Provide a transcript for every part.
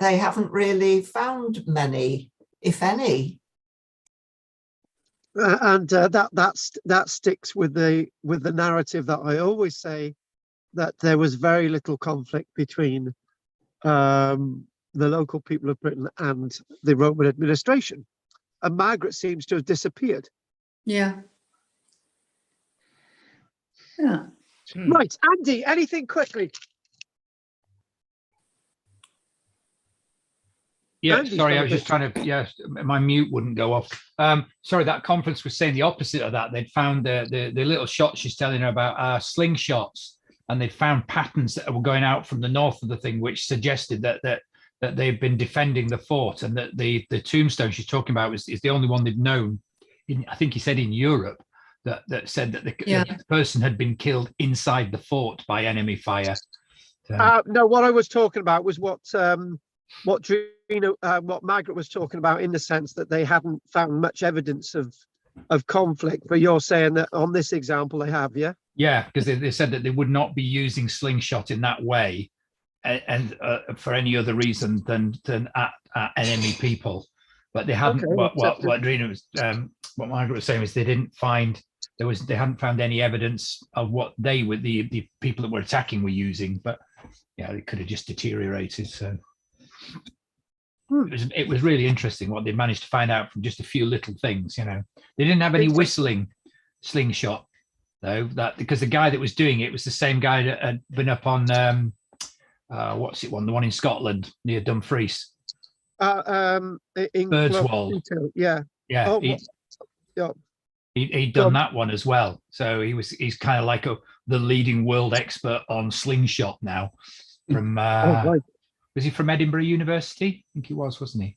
they haven't really found many, if any. That sticks with the narrative that I always say, that there was very little conflict between the local people of Britain and the Roman administration, and Margaret seems to have disappeared. Yeah. Yeah. Right, Andy, anything quickly? Yeah, Andy's sorry, got I a was just bit. trying to, yeah, my mute wouldn't go off. Sorry, that conference was saying the opposite of that. They'd found the little shot she's telling her about slingshots, and they'd found patterns that were going out from the north of the thing, which suggested that they've been defending the fort, and that the tombstone she's talking about is the only one they've known. I think he said in Europe that said that the person had been killed inside the fort by enemy fire. So. No, what I was talking about was what Margaret was talking about, in the sense that they hadn't found much evidence of conflict. But you're saying that on this example they have, yeah? Yeah, because they said that they would not be using slingshot in that way, and for any other reason than at enemy people. But they hadn't. Okay, what Margaret was saying was they didn't find they hadn't found any evidence of what they were the people that were attacking were using. But yeah, it could have just deteriorated. So it was really interesting what they managed to find out from just a few little things. You know, they didn't have any whistling slingshot though. That because the guy that was doing it was the same guy that had been up on the one in Scotland near Dumfries. Birdswald. Yeah. Yeah. Oh, he'd done that one as well. So he's kind of like the leading world expert on slingshot now. From was he from Edinburgh University? I think he was, wasn't he?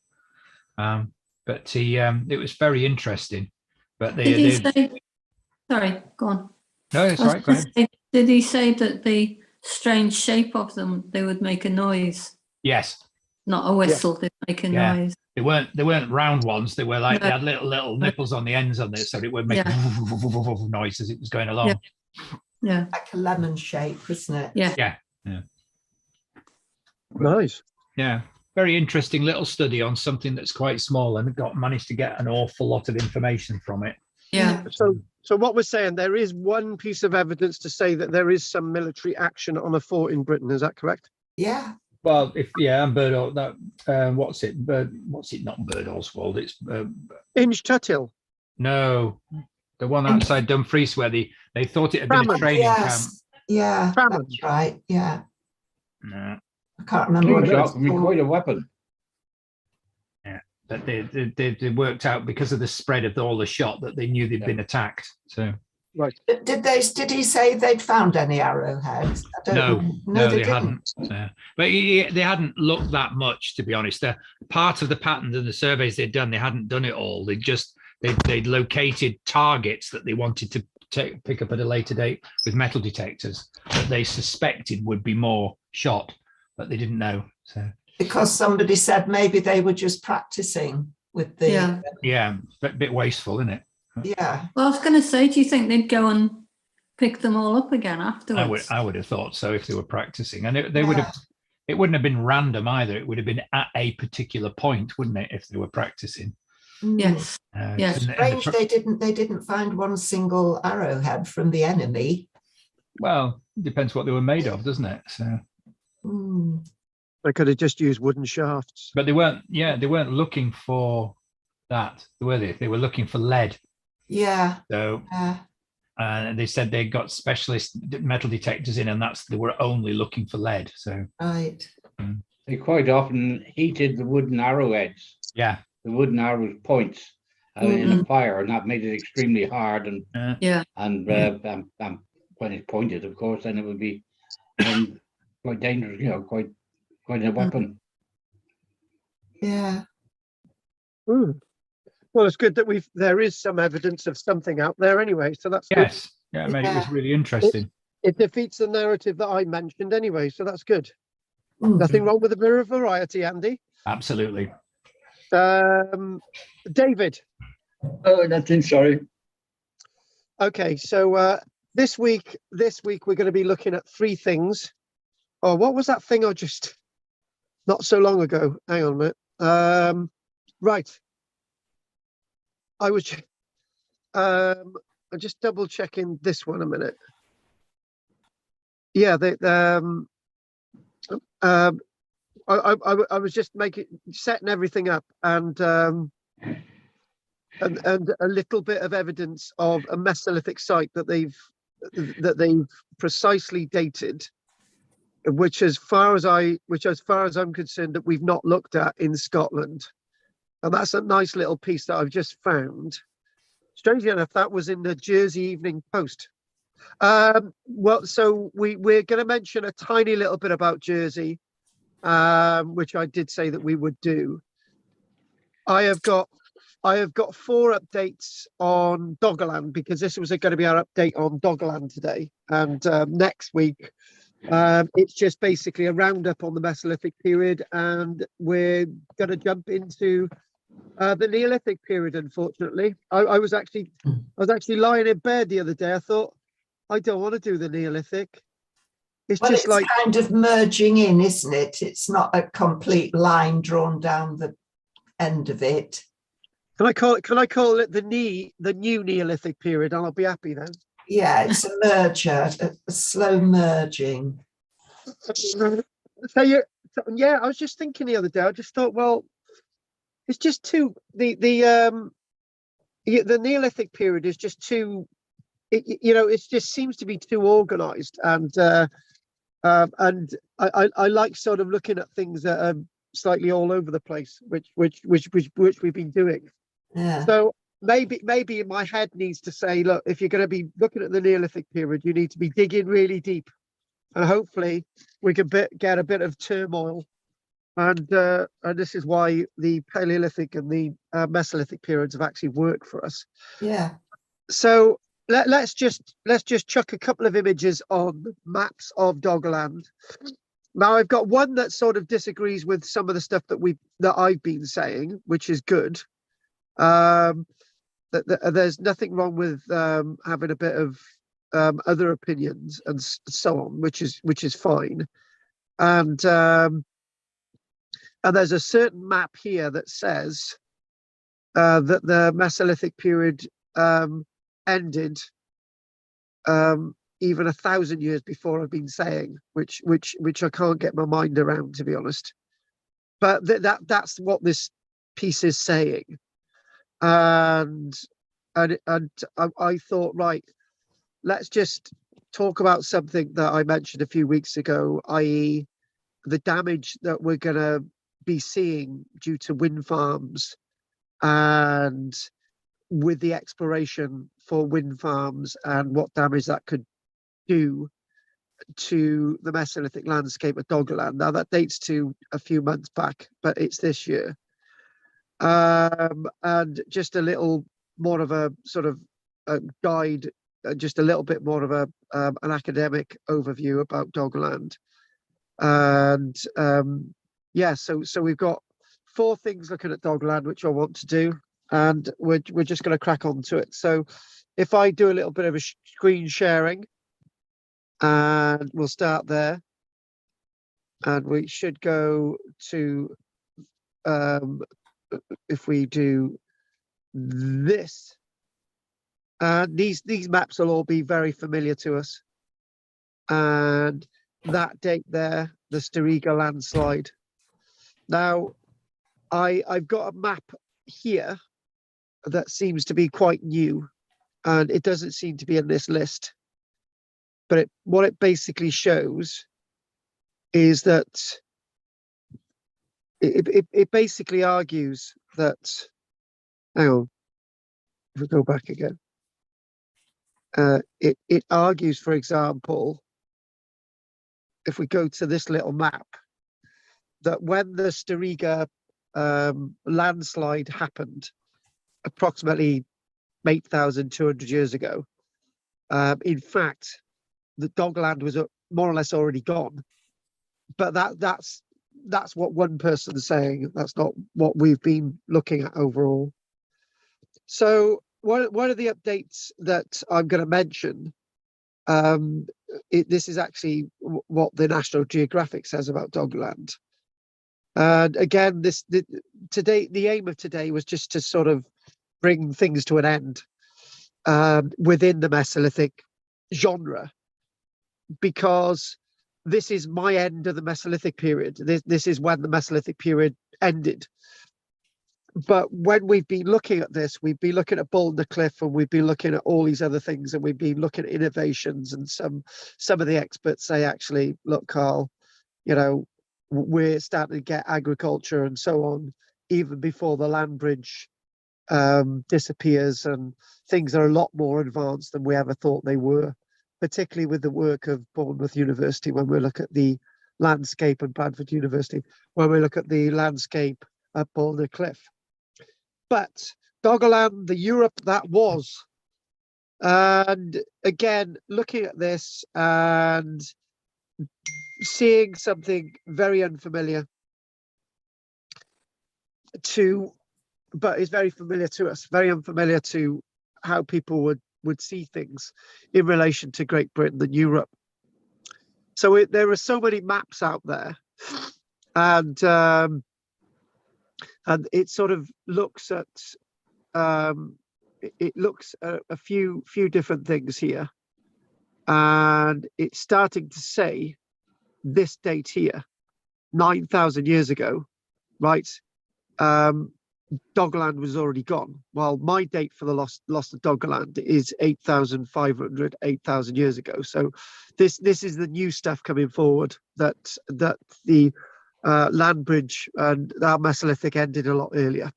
But he it was very interesting. But sorry, go on. No, it's right. Go ahead. Did he say that the strange shape of them, they would make a noise? Yes. Not a whistle, they'd make a noise. They weren't round ones. They were like they had little nipples on the ends on it, so it would make noise as it was going along. Yeah. Like a lemon shape, isn't it? Yeah. Nice. Yeah. Very interesting little study on something that's quite small, and managed to get an awful lot of information from it. Yeah. So what we're saying, there is one piece of evidence to say that there is some military action on a fort in Britain. Is that correct? Yeah. Well, and Bird, that what's it? Not Bird Oswald. It's Inch Tuthill. No, the one outside Dumfries where they thought it had been a training camp. Yeah, that's right. Yeah. No. I can't remember what it was. Quite a weapon. Yeah, but they worked out because of the spread of all the shot that they knew they'd been attacked. So. Right. Did he say they'd found any arrowheads? No, they hadn't. But they hadn't looked that much, to be honest. Part of the pattern and the surveys they'd done, they hadn't done it all. They'd located targets that they wanted to pick up at a later date with metal detectors that they suspected would be more shot, but they didn't know. So because somebody said maybe they were just practicing with the a bit wasteful, isn't it? Yeah. Well, I was going to say, do you think they'd go and pick them all up again afterwards? I would have thought so if they were practicing, and they would have. It wouldn't have been random either. It would have been at a particular point, wouldn't it, if they were practicing? Yes. Yes. Strange they didn't find one single arrowhead from the enemy. Well, it depends what they were made of, doesn't it? So they could have just used wooden shafts. But they weren't. Yeah, they weren't looking for that, were they? They were looking for lead. Yeah. So, and they said they got specialist metal detectors in, and they were only looking for lead. So, right. They quite often heated the wooden arrowheads. Yeah. The wooden arrow points in a fire, and that made it extremely hard. And when it's pointed, of course, then it would be quite dangerous. You know, quite a weapon. Yeah. Well, it's good that there is some evidence of something out there anyway, so that's good. Yeah, it was really interesting. It defeats the narrative that I mentioned anyway, so that's good. Nothing wrong with a bit of variety, Andy. Absolutely. David. Oh, nothing, sorry. Okay, so this week we're going to be looking at three things. Oh, what was that thing I just... not so long ago. Hang on a minute. Right. I'm just double checking this one a minute. Yeah, I was just setting everything up, and a little bit of evidence of a mesolithic site that they've precisely dated, which as far as I'm concerned, that we've not looked at in Scotland. And that's a nice little piece that I've just found. Strangely enough, that was in the Jersey Evening Post. Well, so we're going to mention a tiny little bit about Jersey, which I did say that we would do. I have got 4 updates on Doggerland, because this was going to be our update on Doggerland today. And next week, it's just basically a roundup on the Mesolithic period, and we're going to jump into the Neolithic period. Unfortunately, I was actually lying in bed the other day. I thought, I don't want to do the Neolithic. It's Well, just it's like kind of merging in, isn't it? It's not a complete line drawn down the end of it. Can I call it the new Neolithic period, and I'll be happy then. Yeah, it's a merger, a slow merging. So yeah, I was just thinking the other day. I just thought, well, it's just too the Neolithic period is just too. It just seems to be too organised, and I like sort of looking at things that are slightly all over the place, which we've been doing. Yeah. So maybe my head needs to say, look, if you're going to be looking at the Neolithic period, you need to be digging really deep, and hopefully we can get a bit of turmoil. And this is why the Paleolithic and the Mesolithic periods have actually worked for us. Yeah. So let's just chuck a couple of images on maps of Doggerland. Now I've got one that sort of disagrees with some of the stuff that I've been saying, which is good. There's nothing wrong with having a bit of other opinions and so on, which is fine. And there's a certain map here that says that the Mesolithic period ended even 1,000 years before I've been saying, which I can't get my mind around, to be honest. But that's what this piece is saying. And I thought, right, let's just talk about something that I mentioned a few weeks ago, i.e. the damage that we're going to be seeing due to wind farms, and with the exploration for wind farms, and what damage that could do to the Mesolithic landscape of Doggerland. Now that dates to a few months back, but it's this year. And just a little more of a sort of a guide, just a little bit more of an academic overview about Doggerland. And yeah, so we've got 4 things looking at Doggerland which I want to do, and we're just going to crack on to it. So if I do a little bit of a screen sharing, and we'll start there, and we should go to if we do this, these maps will all be very familiar to us. And that date there, the Storiga landslide. Now, I've got a map here that seems to be quite new, and it doesn't seem to be in this list. But what it basically shows is that it basically argues that, hang on, if we go back again, it argues, for example, if we go to this little map, that when the Storiga landslide happened, approximately 8,200 years ago, in fact, the Doggerland was more or less already gone. But that's what one person is saying. That's not what we've been looking at overall. So one of the updates that I'm going to mention, this is actually what the National Geographic says about Doggerland. And again, today, the aim of today was just to sort of bring things to an end within the Mesolithic genre, because this is my end of the Mesolithic period. This is when the Mesolithic period ended. But when we've been looking at this, we've been looking at Boulder Cliff, and we've been looking at all these other things, and we've been looking at innovations. And some of the experts say, actually, look, Karl, you know, we're starting to get agriculture and so on even before the land bridge disappears, and things are a lot more advanced than we ever thought they were, particularly with the work of Bournemouth University. When we look at the landscape, and Bradford University, when we look at the landscape at Boulder Cliff. But Doggerland, the Europe that was, and again, looking at this and seeing something very unfamiliar but it's very familiar to us, very unfamiliar to how people would see things in relation to Great Britain and Europe. So there are so many maps out there, and it sort of looks at it looks at a few different things here, and it's starting to say this date here, 9,000 years ago, right? Doggerland was already gone. Well, my date for the lost of Doggerland is 8,500, 8,000 years ago. So this is the new stuff coming forward, that the land bridge and our Mesolithic ended a lot earlier.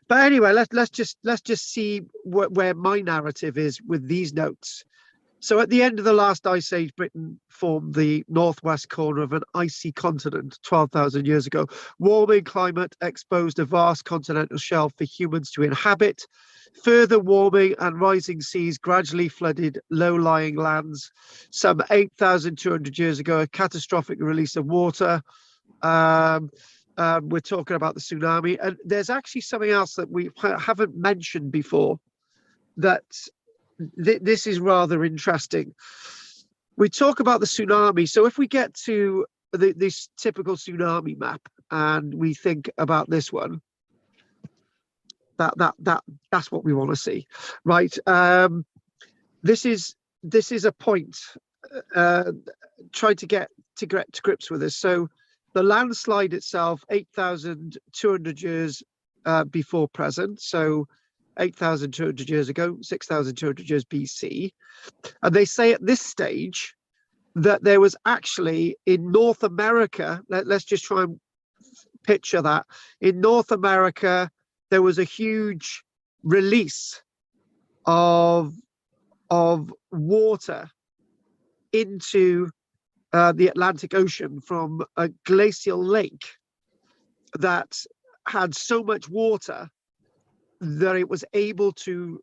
But anyway, let's just see where my narrative is with these notes. So at the end of the last ice age, Britain formed the northwest corner of an icy continent 12,000 years ago. Warming climate exposed a vast continental shelf for humans to inhabit. Further warming and rising seas gradually flooded low-lying lands. Some 8,200 years ago, a catastrophic release of water. We're talking about the tsunami. And there's actually something else that we haven't mentioned before, that this is rather interesting. We talk about the tsunami. So if we get to this typical tsunami map and we think about this one, that's what we want to see, right? This is a point trying to get to grips with this. So the landslide itself, 8,200 years before present. So 8,200 years ago, 6,200 years BC. And they say at this stage that there was actually in North America, let's just try and picture that. In North America, there was a huge release of water into the Atlantic Ocean from a glacial lake that had so much water that it was able to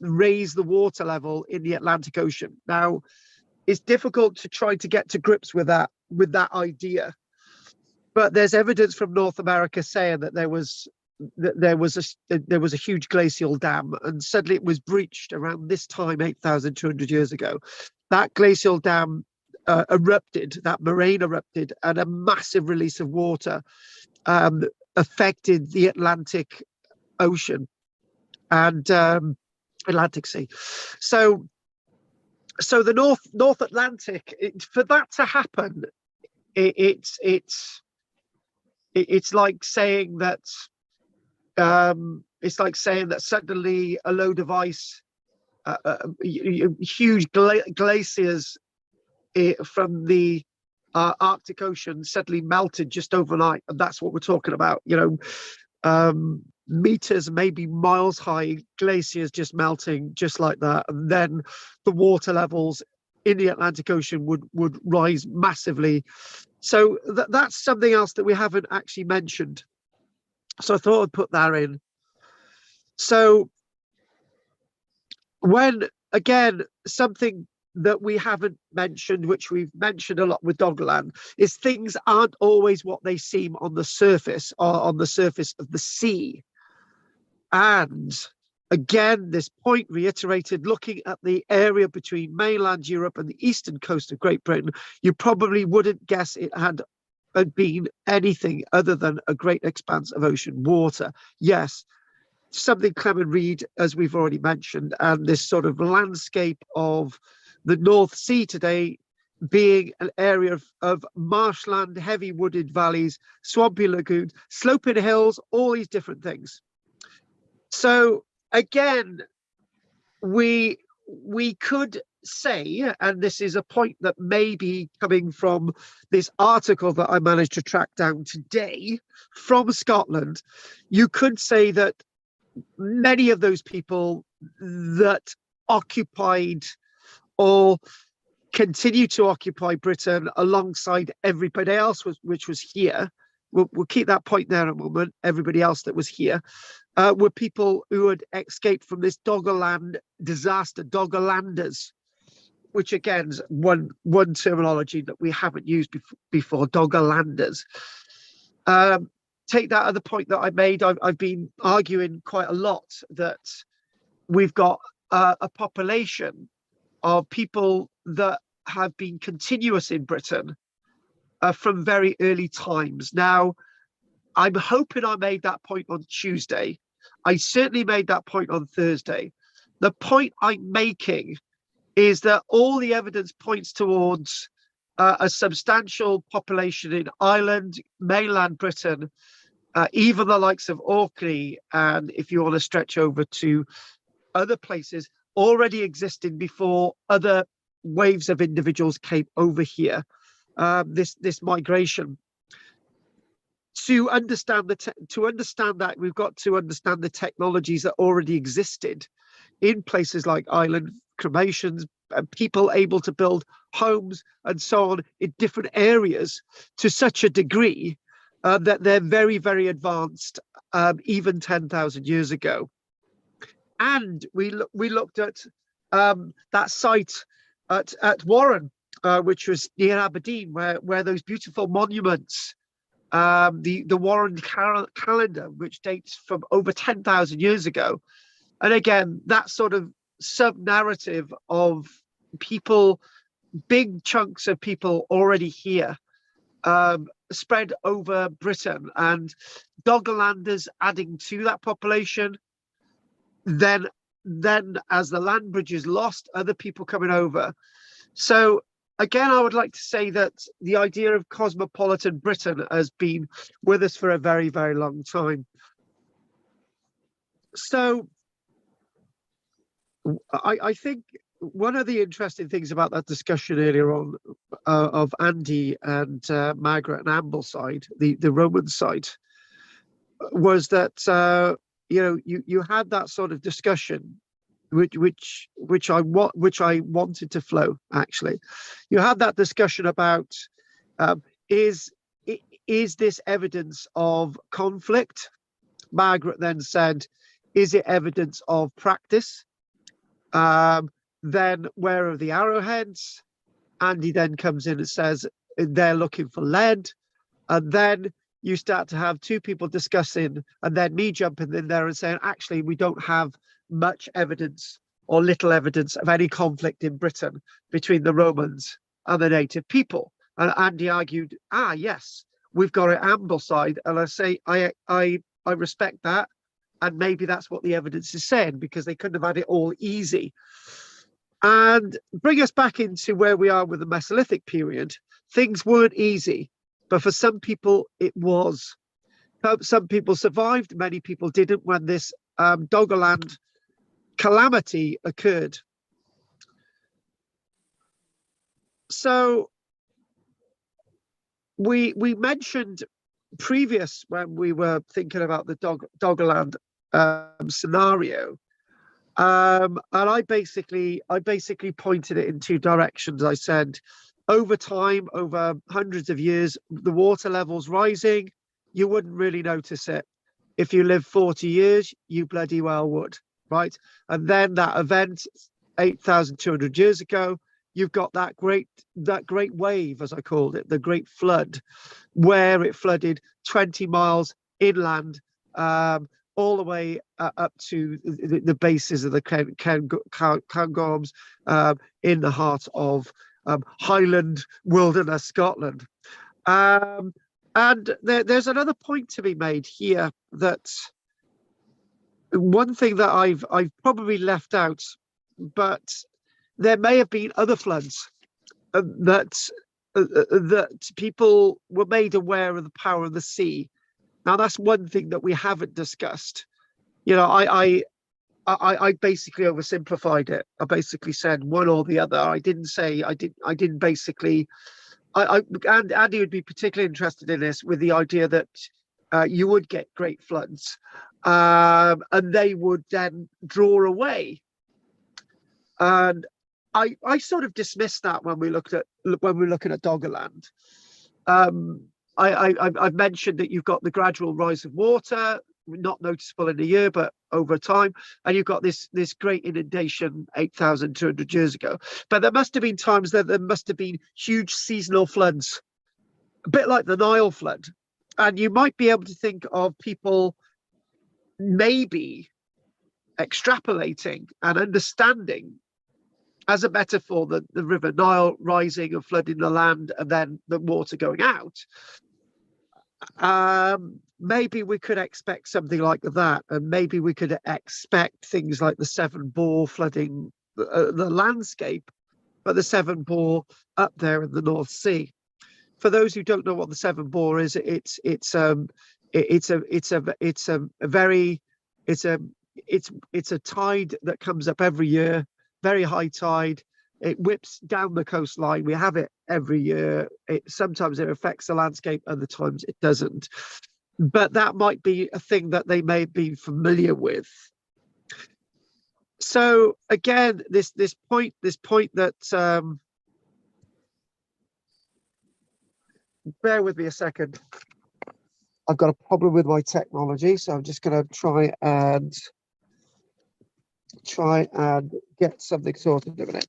raise the water level in the Atlantic Ocean. Now, it's difficult to try to get to grips with that idea, but there's evidence from North America saying that there was a huge glacial dam, and suddenly it was breached around this time 8,200 years ago. That glacial dam erupted, that moraine erupted, and a massive release of water affected the Atlantic Ocean and Atlantic Sea. So the North Atlantic, for that to happen, it's like saying that suddenly a load of ice, huge glaciers from the Arctic Ocean suddenly melted just overnight, and that's what we're talking about. Meters, maybe miles high glaciers just melting just like that, and then the water levels in the Atlantic Ocean would rise massively. So that's something else that we haven't actually mentioned. So I thought I'd put that in. So when, again, something that we haven't mentioned, which we've mentioned a lot with Doggerland, is things aren't always what they seem on the surface or on the surface of the sea. And again, this point reiterated, looking at the area between mainland Europe and the eastern coast of Great Britain, you probably wouldn't guess it had had been anything other than a great expanse of ocean water. Yes, something Clement Reid, as we've already mentioned, and this sort of landscape of the North Sea today being an area of marshland, heavy wooded valleys, swampy lagoons, sloping hills, all these different things. So again, we could say, and this is a point that may be coming from this article that I managed to track down today from Scotland, you could say that many of those people that occupied or continue to occupy Britain alongside everybody else which was here, we'll keep that point there a moment, everybody else that was here, were people who had escaped from this Doggerland disaster, Doggerlanders, which again is one terminology that we haven't used before, Doggerlanders. Take that other point that I made. I've been arguing quite a lot that we've got a population of people that have been continuous in Britain from very early times. Now, I'm hoping I made that point on Tuesday. I certainly made that point on Thursday. The point I'm making is that all the evidence points towards a substantial population in Ireland, mainland Britain, even the likes of Orkney, and if you want to stretch over to other places, already existing before other waves of individuals came over here. This migration. To understand that, we've got to understand the technologies that already existed in places like Ireland, cremations, and people able to build homes and so on in different areas to such a degree that they're very, very advanced, even 10,000 years ago. And we looked at that site at Warren, which was near Aberdeen, where those beautiful monuments, the Warren calendar, which dates from over 10,000 years ago. And again, that sort of sub-narrative of people, big chunks of people already here, spread over Britain, and Doggerlanders adding to that population. Then as the land bridge is lost, other people coming over. So again, I would like to say that the idea of cosmopolitan Britain has been with us for a very, very long time. So I think one of the interesting things about that discussion earlier on of Andy and Margaret and Ambleside, the Roman site, was that you had that sort of discussion, which I wanted to flow. Actually, you had that discussion about is this evidence of conflict? Margaret then said, is it evidence of practice? Then where are the arrowheads? Andy then comes in and says they're looking for lead, and then you start to have two people discussing, and then me jumping in there and saying, actually, we don't have much evidence or little evidence of any conflict in Britain between the Romans and the native people. And Andy argued, yes, we've got it Ambleside. And I say, I respect that. And maybe that's what the evidence is saying, because they couldn't have had it all easy. And bring us back into where we are with the Mesolithic period. Things weren't easy, but for some people it was. Some people survived, many people didn't when this Doggerland calamity occurred. So we mentioned previous, when we were thinking about the Doggerland scenario, and I basically pointed it in two directions. I said, over time, over hundreds of years, the water level's rising. You wouldn't really notice it. If you live 40 years, you bloody well would, right? And then that event, 8,200 years ago, you've got that great wave, as I called it, the Great Flood, where it flooded 20 miles inland, all the way up to the bases of the Cairngorms in the heart of Highland wilderness Scotland. And there's another point to be made here, that one thing that I've probably left out, but there may have been other floods that people were made aware of the power of the sea. Now that's one thing that we haven't discussed. You know, I basically oversimplified it. I basically said one or the other. I didn't basically. And Andy would be particularly interested in this, with the idea that you would get great floods, and they would then draw away. And I sort of dismissed that when we're looking at Doggerland. I've mentioned that you've got the gradual rise of water, not noticeable in a year, but over time, and you've got this great inundation 8,200 years ago. But there must have been times that there must have been huge seasonal floods, a bit like the Nile flood. And you might be able to think of people maybe extrapolating and understanding as a metaphor that the River Nile rising and flooding the land and then the water going out. Maybe we could expect something like that, and maybe we could expect things like the Severn Bore flooding the landscape, but the Severn Bore up there in the North Sea. For those who don't know what the Severn Bore is, it's a tide that comes up every year, very high tide. It whips down the coastline. We have it every year. Sometimes it affects the landscape, other times it doesn't. But that might be a thing that they may be familiar with. So again, this point that bear with me a second. I've got a problem with my technology, so I'm just going to try and get something sorted in a minute.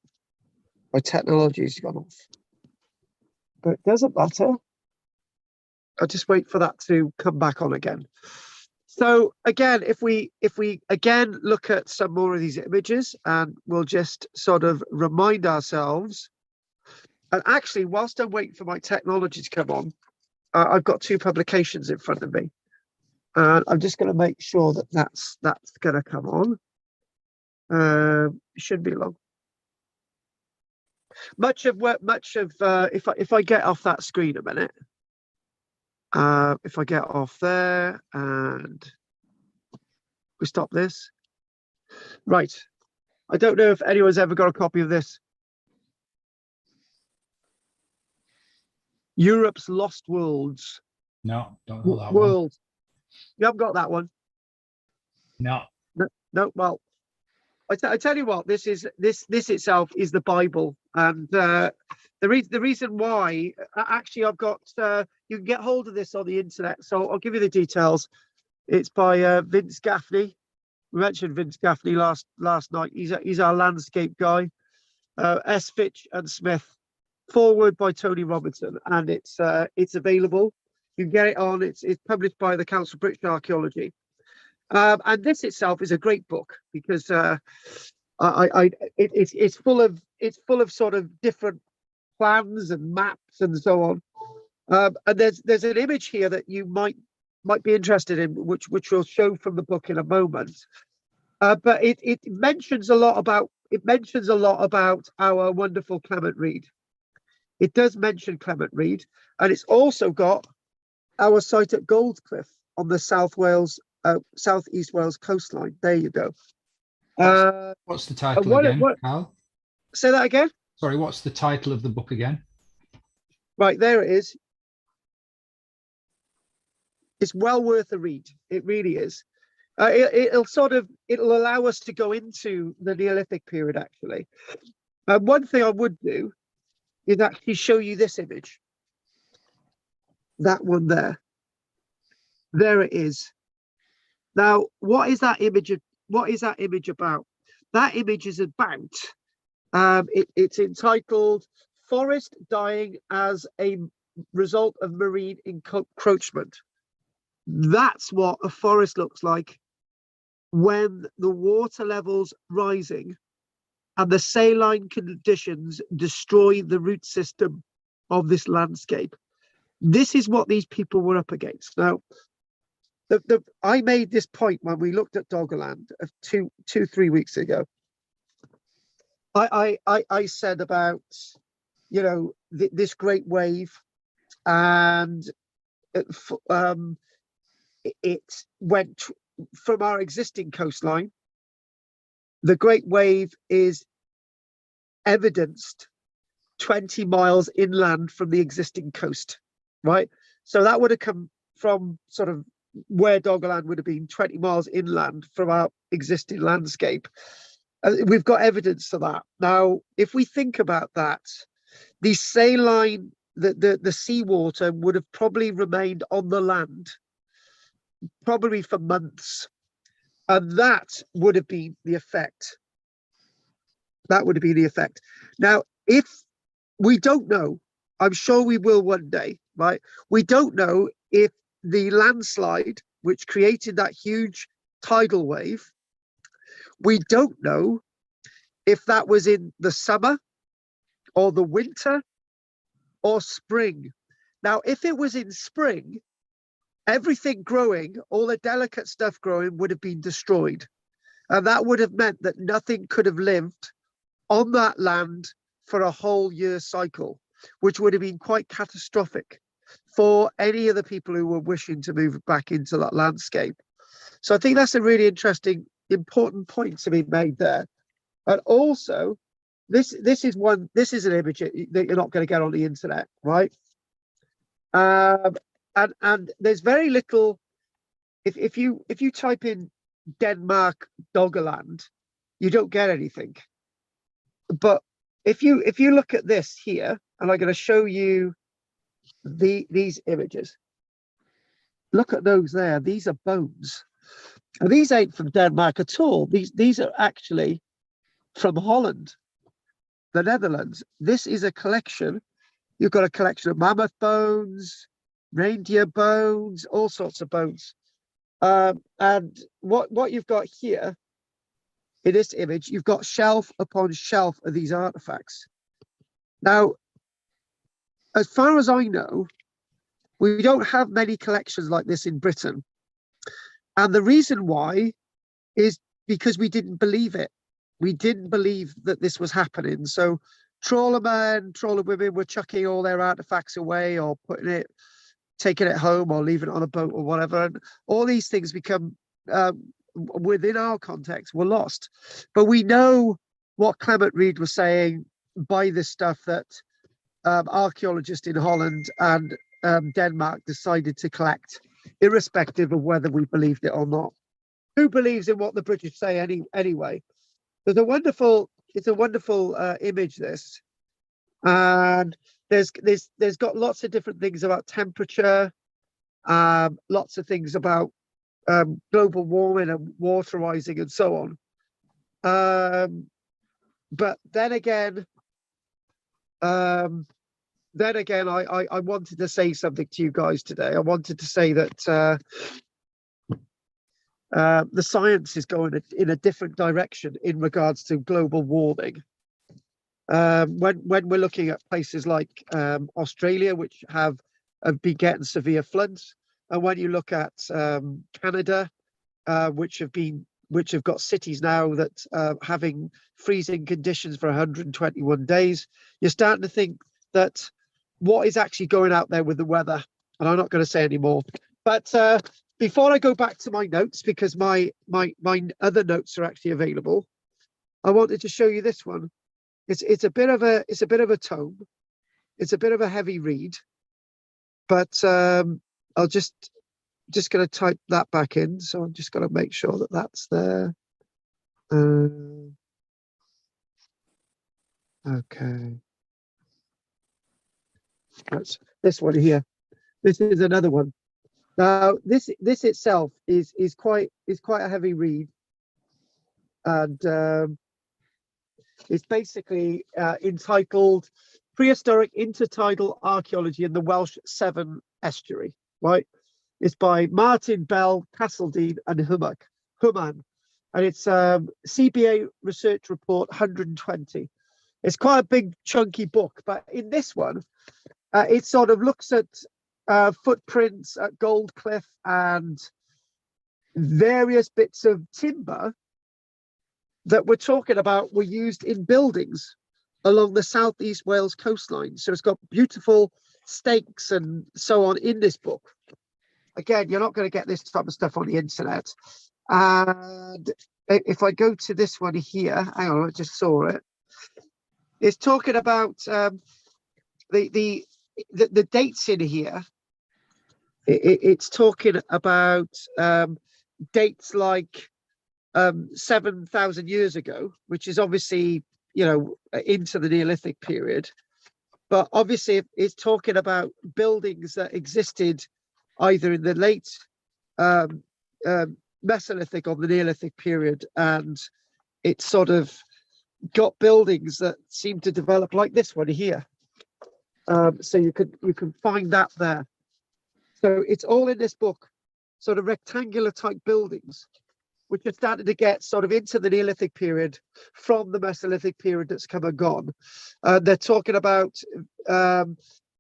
My technology's gone off, but it doesn't matter. I'll just wait for that to come back on again. So again, if we again look at some more of these images, and we'll just sort of remind ourselves. And actually, whilst I'm waiting for my technology to come on, I've got two publications in front of me, and I'm just going to make sure that that's going to come on. Shouldn't be long. If I get off that screen a minute, if I get off there and we stop this, right? I don't know if anyone's ever got a copy of this. Europe's Lost Worlds. No, don't know that World. one. You haven't got that one? No. No. Well, I tell you what, this itself is the Bible, and the reason why, actually, I've got you can get hold of this on the internet, so I'll give you the details. It's by Vince Gaffney. We mentioned Vince Gaffney last night. He's our landscape guy. S. Fitch and Smith. Forward by Tony Robinson, and it's available. You can get it on. It's published by the Council of British Archaeology, and this itself is a great book because it's full of sort of different plans and maps and so on. And there's an image here that you might be interested in, which we'll show from the book in a moment. But it mentions a lot about our wonderful Clement Reid. It does mention Clement Reid, and it's also got our site at Goldscliff on the southeast Wales coastline. There you go. What's the title again, Carl? Say that again. Sorry, what's the title of the book again? Right, there it is. It's well worth a read. It really is. It'll allow us to go into the Neolithic period, actually. One thing I would do is actually show you this image. That one there. There it is. Now, what is that image about? That image is about, it's entitled Forest Dying as a Result of Marine Encroachment. That's what a forest looks like when the water level's rising and the saline conditions destroy the root system of this landscape. this is what these people were up against. Now, I made this point when we looked at Doggerland 3 weeks ago. I said about, you know, this great wave, and it went from our existing coastline. The great wave is evidenced 20 miles inland from the existing coast, right? So that would have come from sort of where Doggerland would have been 20 miles inland from our existing landscape. We've got evidence of that. Now, if we think about that, the saline, the seawater would have probably remained on the land, probably for months. And that would have been the effect. That would have been the effect. Now, if we don't know, I'm sure we will one day, right? We don't know if the landslide, which created that huge tidal wave, we don't know if that was in the summer or the winter or spring. Now, if it was in spring, everything growing, all the delicate stuff growing would have been destroyed. And that would have meant that nothing could have lived on that land for a whole year cycle, which would have been quite catastrophic for any of the people who were wishing to move back into that landscape. So I think that's a really interesting, important point to be made there. And also, this is an image that you're not going to get on the internet, right? And there's very little. If you type in Denmark Doggerland, you don't get anything. But if you look at this here, and I'm going to show you these images. Look at those there. These are bones. And these ain't from Denmark at all. These are actually from Holland, the Netherlands. This is a collection. You've got a collection of mammoth bones, reindeer bones, all sorts of bones. And what you've got here in this image, you've got shelf upon shelf of these artifacts. Now, as far as I know, we don't have many collections like this in Britain. And the reason why is because we didn't believe it. We didn't believe that this was happening. So trawlermen, trawler women were chucking all their artifacts away or taking it home or leaving it on a boat or whatever. And all these things become, within our context, were lost. But we know what Clement Reid was saying by this stuff that archaeologists in Holland and Denmark decided to collect, irrespective of whether we believed it or not. Who believes in what the British say anyway? It's a wonderful image, this. And there's got lots of different things about temperature, lots of things about global warming and waterizing and so on. But then again, I wanted to say something to you guys today. I wanted to say that the science is going in a different direction in regards to global warming. When we're looking at places like Australia, which have been getting severe floods, and when you look at Canada, which have got cities now that having freezing conditions for 121 days, you're starting to think that what is actually going out there with the weather. And I'm not going to say any more. But before I go back to my notes, because my other notes are actually available, I wanted to show you this one. It's a bit of a tome. It's a bit of a heavy read, but I'll just going to type that back in. So I'm just going to make sure that that's there. Okay. That's this one here. This is another one. Now this itself is quite a heavy read, and it's basically entitled Prehistoric Intertidal Archaeology in the Welsh Severn Estuary, right? It's by Martin Bell, Castledine and Human, and it's CBA Research Report 120. It's quite a big chunky book, but in this one, it sort of looks at footprints at Gold Cliff and various bits of timber that we're talking about were used in buildings along the southeast Wales coastline. So it's got beautiful stakes and so on in this book. Again, you're not going to get this type of stuff on the internet. And if I go to this one here, hang on, I just saw it. It's talking about the dates in here. It's talking about dates like 7,000 years ago, which is obviously, you know, into the Neolithic period. But obviously it's talking about buildings that existed either in the late Mesolithic or the Neolithic period, and it sort of got buildings that seem to develop like this one here. So you can find that there. So it's all in this book, sort of rectangular type buildings, which are starting to get sort of into the Neolithic period from the Mesolithic period that's come and gone. They're talking about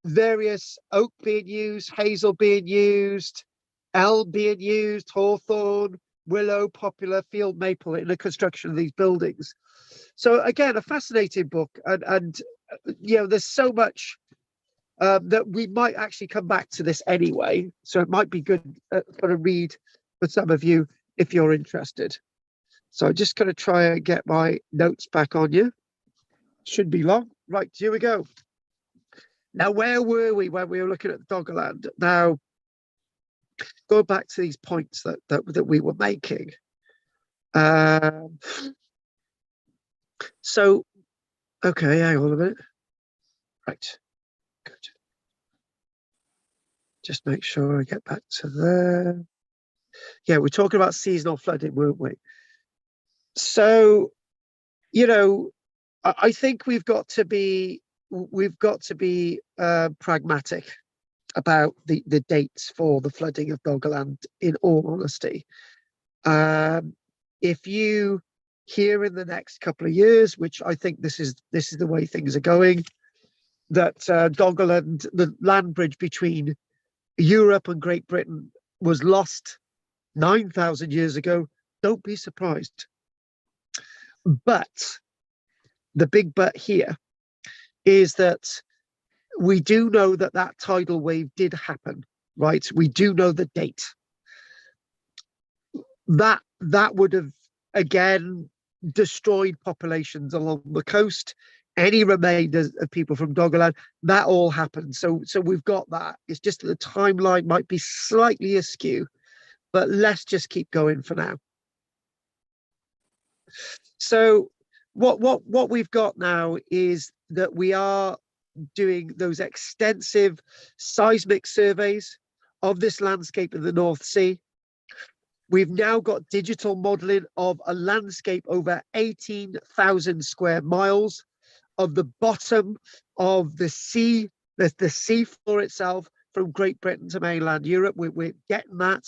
various oak being used, hazel being used, elm being used, hawthorn, willow, poplar, field maple in the construction of these buildings. So again, a fascinating book, and you know, there's so much that we might actually come back to this anyway. So it might be good for a read for some of you if you're interested. So I'm just going to try and get my notes back on you. Shouldn't be long. Right, here we go. Now, where were we when we were looking at Doggerland? Now, go back to these points that we were making. So, okay, hang on a minute. Right, good. Just make sure I get back to there. Yeah, we're talking about seasonal flooding, weren't we? So, you know, I think we've got to be pragmatic about the dates for the flooding of Doggerland, in all honesty. If you hear in the next couple of years, which I think this is the way things are going, that Doggerland, the land bridge between Europe and Great Britain, was lost 9,000 years ago, don't be surprised. But the big but here is that we do know that that tidal wave did happen, right? We do know the date. That would have, again, destroyed populations along the coast. Any remainders of people from Doggerland, that all happened. So we've got that. It's just that the timeline might be slightly askew, but let's just keep going for now. So what we've got now is that we are doing those extensive seismic surveys of this landscape in the North Sea. We've now got digital modeling of a landscape over 18,000 square miles of the bottom of the sea, the sea floor itself, from Great Britain to mainland Europe. We're getting that.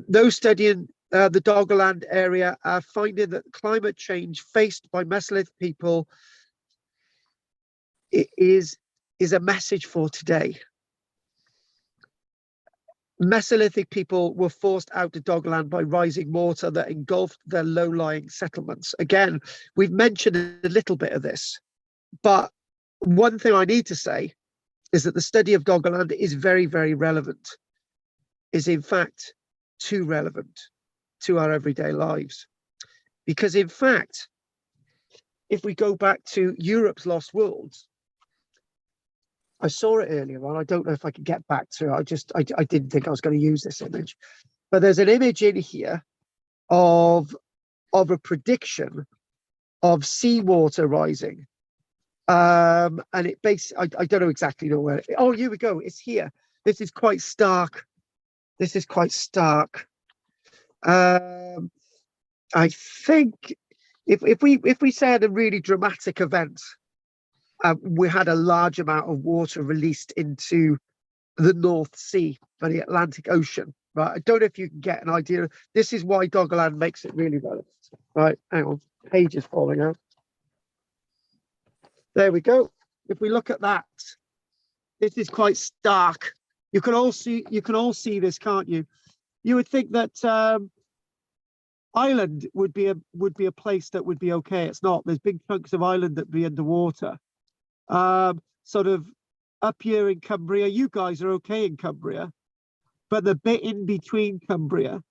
Those studying the Doggerland area are finding that climate change faced by Mesolithic people is a message for today. Mesolithic people were forced out of Doggerland by rising water that engulfed their low-lying settlements. Again, we've mentioned a little bit of this, but one thing I need to say is that the study of Doggerland is very, very relevant, is in fact too relevant to our everyday lives. Because in fact, if we go back to Europe's Lost Worlds, I saw it earlier on. I don't know if I can get back to it. I didn't think I was going to use this image, but there's an image in here of a prediction of seawater rising. And it basically, I don't know exactly know where. Oh, here we go. It's here. This is quite stark. This is quite stark. I think if we said a really dramatic event, we had a large amount of water released into the North Sea and the Atlantic Ocean, right? I don't know if you can get an idea. This is why Doggerland makes it really relevant, right? Hang on, page is falling out. There we go. If we look at that, This is quite stark. You can all see this, can't you? You would think that Ireland would be a place that would be okay. It's not. There's big chunks of Ireland that be underwater. Sort of up here in Cumbria, you guys are okay in Cumbria, but the bit in between Cumbria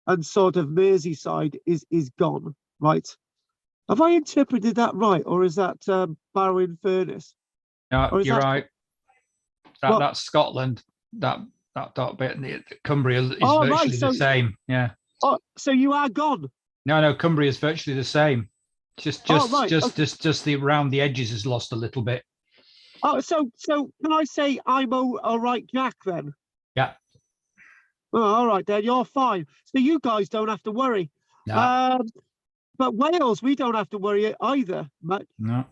and sort of Merseyside is gone, right? Have I interpreted that right, or is that Barrow Furnace? No, Or is you're that- right. That's Scotland. That bit, Cumbria is Oh, right, virtually so- the same. Yeah. Oh, so you are gone. No, Cumbria is virtually the same. Just right, the around the edges has lost a little bit. Oh, so can I say I'm all right, Jack, then? Yeah. Oh, all right, then, you're fine. So you guys don't have to worry. No. But Wales, we don't have to worry either. No.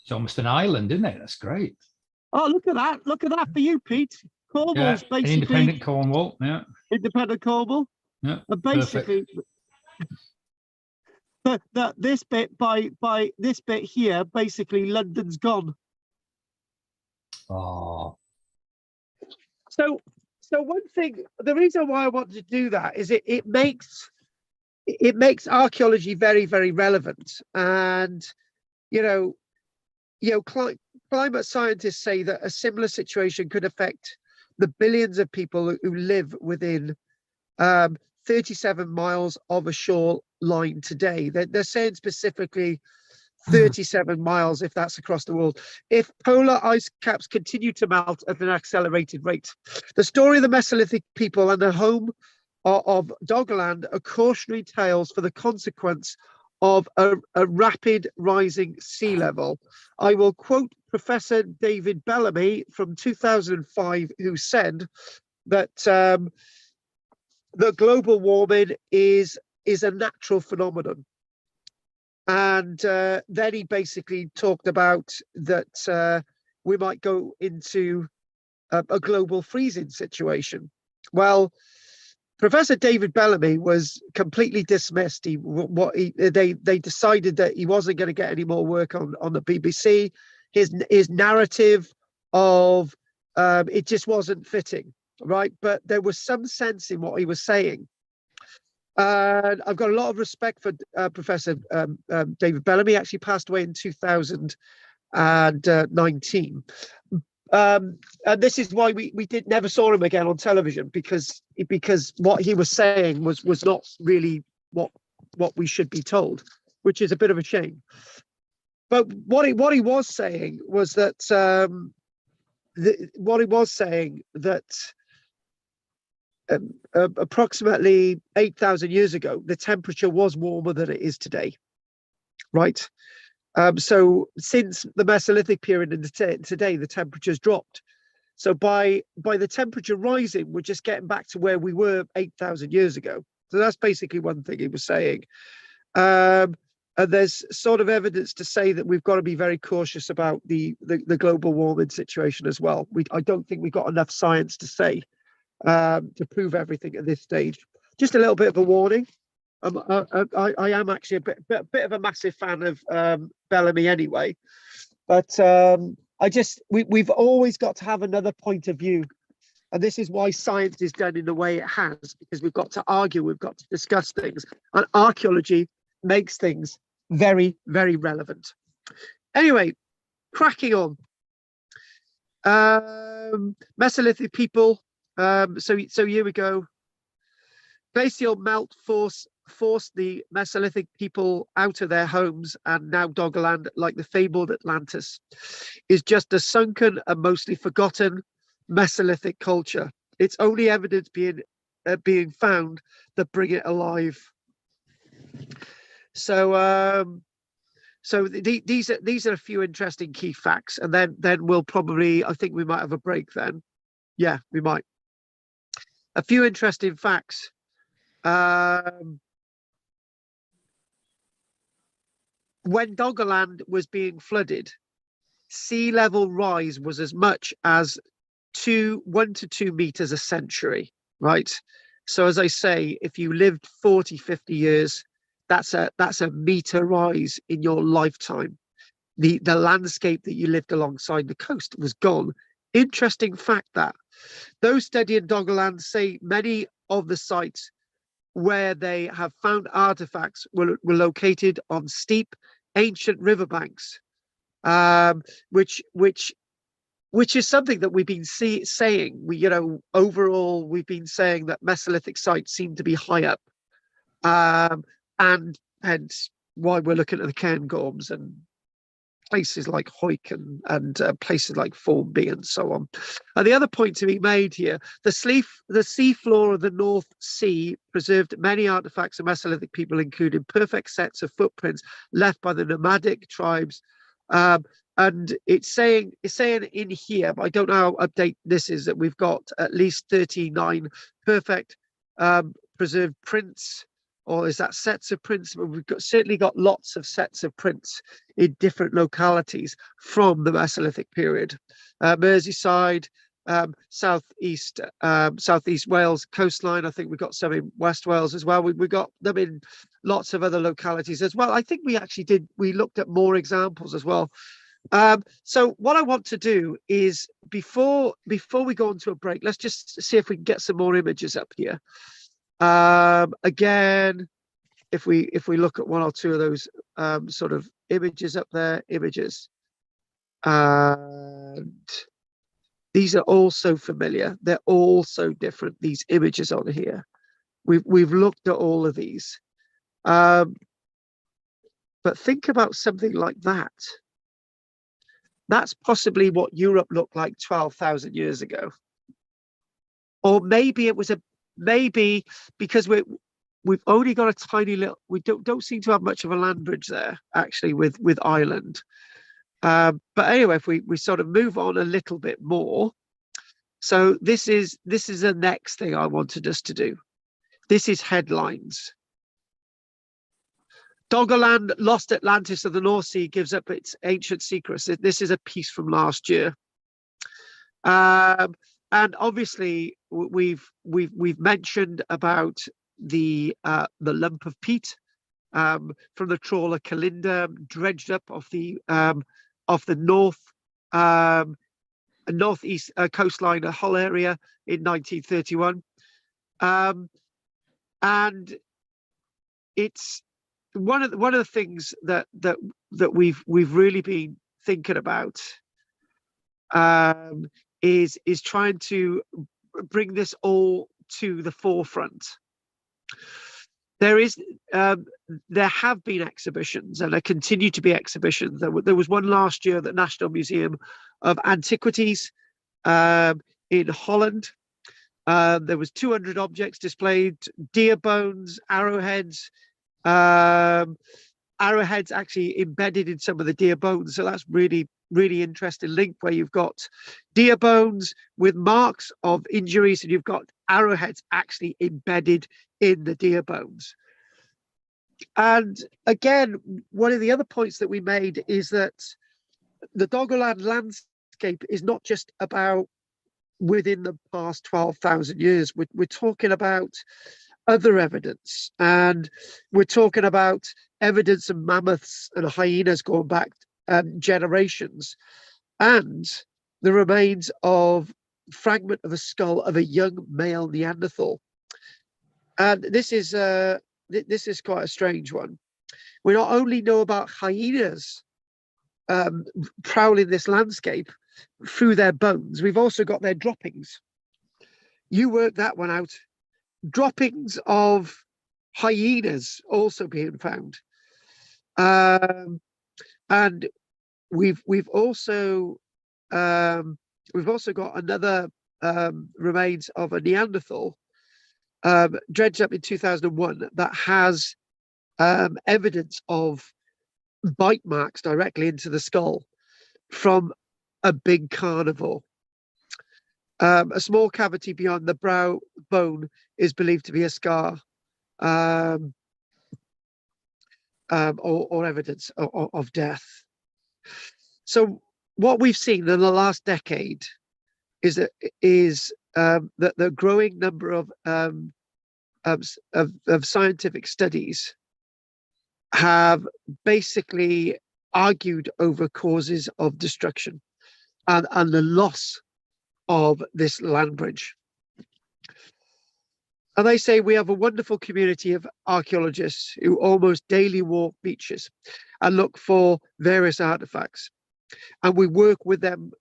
It's almost an island, isn't it? That's great. Oh, look at that. Look at that for you, Pete. Yeah. Cornwall's An basically independent Cornwall. Yeah. independent Cornwall. Yeah. And basically, that this bit by this bit here, basically London's gone. Oh. So one thing, the reason why I want to do that is it makes archaeology very, very relevant. And climate scientists say that a similar situation could affect the billions of people who live within 37 miles of a shoreline today. They're saying specifically 37 miles, if that's across the world, if polar ice caps continue to melt at an accelerated rate. The story of the Mesolithic people and the home of Doggerland are cautionary tales for the consequence of a rapid rising sea level. I will quote Professor David Bellamy from 2005, who said that the global warming is a natural phenomenon. And then he basically talked about that we might go into a global freezing situation. Well, Professor David Bellamy was completely dismissed. They decided that he wasn't going to get any more work on the BBC. His narrative of it just wasn't fitting, right? But there was some sense in what he was saying. And I've got a lot of respect for Professor David Bellamy. He actually passed away in 2019. And this is why we never saw him again on television, because what he was saying was not really what we should be told, which is a bit of a shame. But what he was saying was that approximately 8,000 years ago, the temperature was warmer than it is today, right? So since the Mesolithic period and today, the temperature's dropped. So by the temperature rising, we're just getting back to where we were 8,000 years ago. So that's basically one thing he was saying. And there's sort of evidence to say that we've got to be very cautious about the global warming situation as well. I don't think we've got enough science to say to prove everything at this stage. Just a little bit of a warning. I am actually a bit of a massive fan of Bellamy anyway, but we've always got to have another point of view, and this is why science is done in the way it has, because we've got to argue, we've got to discuss things, and archaeology makes things very, very relevant. Anyway, cracking on. Mesolithic people. So here we go. Glacial melt forced the Mesolithic people out of their homes, and now Doggerland, like the fabled Atlantis, is just a sunken and mostly forgotten Mesolithic culture. It's only evidence being found that bring it alive. So these are a few interesting key facts, and then we'll probably, I think we might have a break then. Yeah, we might. A few interesting facts. When Doggerland was being flooded, sea level rise was as much as 1 to 2 meters a century, right? So as I say, if you lived 40, 50 years, that's a meter rise in your lifetime. The landscape that you lived alongside the coast was gone interesting fact that those studying Doggerland say many of the sites where they have found artifacts were located on steep ancient riverbanks, which is something that we've been saying. We, overall, we've been saying that Mesolithic sites seem to be high up, and hence why we're looking at the Cairngorms and places like Hoyk and places like Formby and so on. And the other point to be made here, the sea floor of the North Sea preserved many artifacts of Mesolithic people, including perfect sets of footprints left by the nomadic tribes. And it's saying in here, but I don't know how update this is, that we've got at least 39 perfect preserved prints, or is that sets of prints? But we've certainly got lots of sets of prints in different localities from the Mesolithic period. Merseyside, southeast Wales coastline. I think we've got some in West Wales as well. We got them in lots of other localities as well. I think we looked at more examples as well. So what I want to do is before we go into a break, let's just see if we can get some more images up here. Again, if we look at one or two of those sort of images up there, and these are all so familiar. They're all so different. These images on here, we've looked at all of these, but think about something like that. That's possibly what Europe looked like 12,000 years ago, or maybe it was maybe because we've only got a tiny little, we don't seem to have much of a land bridge there actually with Ireland. But anyway, if we sort of move on a little bit more, so this is the next thing I wanted us to do. This is headlines. Doggerland, lost Atlantis of the North Sea, gives up its ancient secrets. This is a piece from last year. And obviously we've mentioned about the lump of peat from the trawler Kalinda, dredged up off the northeast coastline of Hull area in 1931, and it's one of the things that we've really been thinking about. Is trying to bring this all to the forefront. There have been exhibitions, and there continue to be exhibitions. There was one last year at the National Museum of Antiquities in Holland. There was 200 objects displayed: deer bones, arrowheads, arrowheads actually embedded in some of the deer bones. So that's really interesting link, where you've got deer bones with marks of injuries and you've got arrowheads actually embedded in the deer bones. And again, one of the other points that we made is that the Doggerland landscape is not just about within the past 12,000 years. We're talking about other evidence, and we're talking about evidence of mammoths and hyenas going back generations, and the remains of fragment of a skull of a young male Neanderthal. And this is quite a strange one. We not only know about hyenas prowling this landscape through their bones, we've also got their droppings. You work that one out. Droppings of hyenas also being found, and we've also got another remains of a Neanderthal dredged up in 2001 that has evidence of bite marks directly into the skull from a big carnivore. A small cavity beyond the brow bone is believed to be a scar, or evidence of death. So what we've seen in the last decade is that the growing number of scientific studies have basically argued over causes of destruction and the loss of this land bridge. And they say we have a wonderful community of archaeologists who almost daily walk beaches and look for various artifacts. And we work with them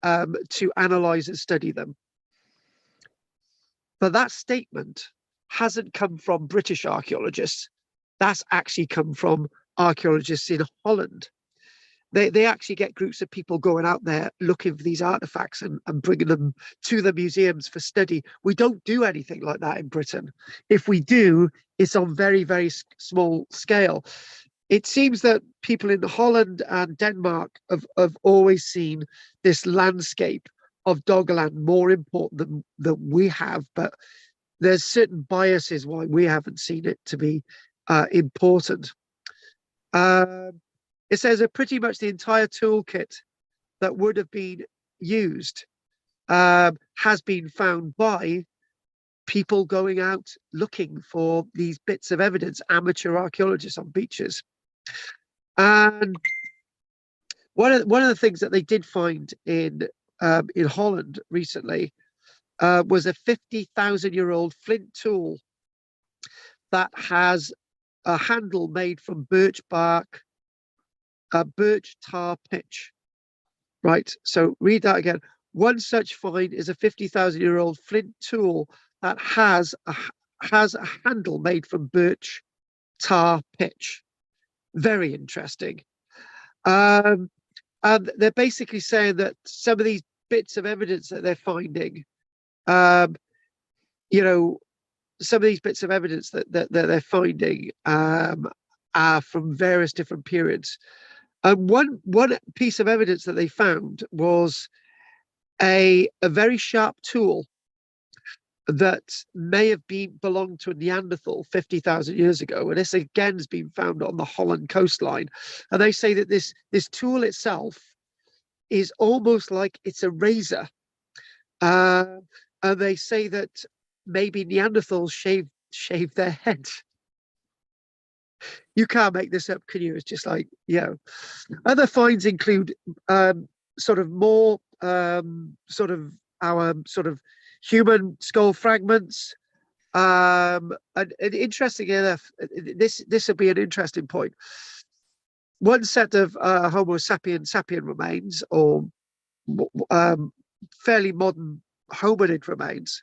to analyze and study them. But that statement hasn't come from British archaeologists. That's actually come from archaeologists in Holland. They actually get groups of people going out there looking for these artifacts and bringing them to the museums for study. We don't do anything like that in Britain. If we do, it's on very, very small scale. It seems that people in Holland and Denmark have always seen this landscape of Doggerland more important than we have, but there's certain biases why we haven't seen it to be important. It says that pretty much the entire toolkit that would have been used has been found by people going out looking for these bits of evidence, amateur archaeologists on beaches. And one of the things that they did find in Holland recently was a 50,000-year-old flint tool that has a handle made from birch bark, birch tar pitch. Right, so read that again. One such find is a 50,000-year-old flint tool that has a handle made from birch tar pitch. Very interesting. And they're basically saying that some of these bits of evidence that they're finding, you know, some of these bits of evidence that they're finding are from various different periods. And one piece of evidence that they found was a very sharp tool that may have belonged to a Neanderthal 50,000 years ago. And this again has been found on the Holland coastline. And they say that this tool itself is almost like it's a razor. And they say that maybe Neanderthals shaved their head. You can't make this up, can you? It's just like, you know. Other finds include sort of more sort of our sort of human skull fragments. And interestingly enough, this will be an interesting point. One set of Homo sapien remains, or fairly modern hominid remains,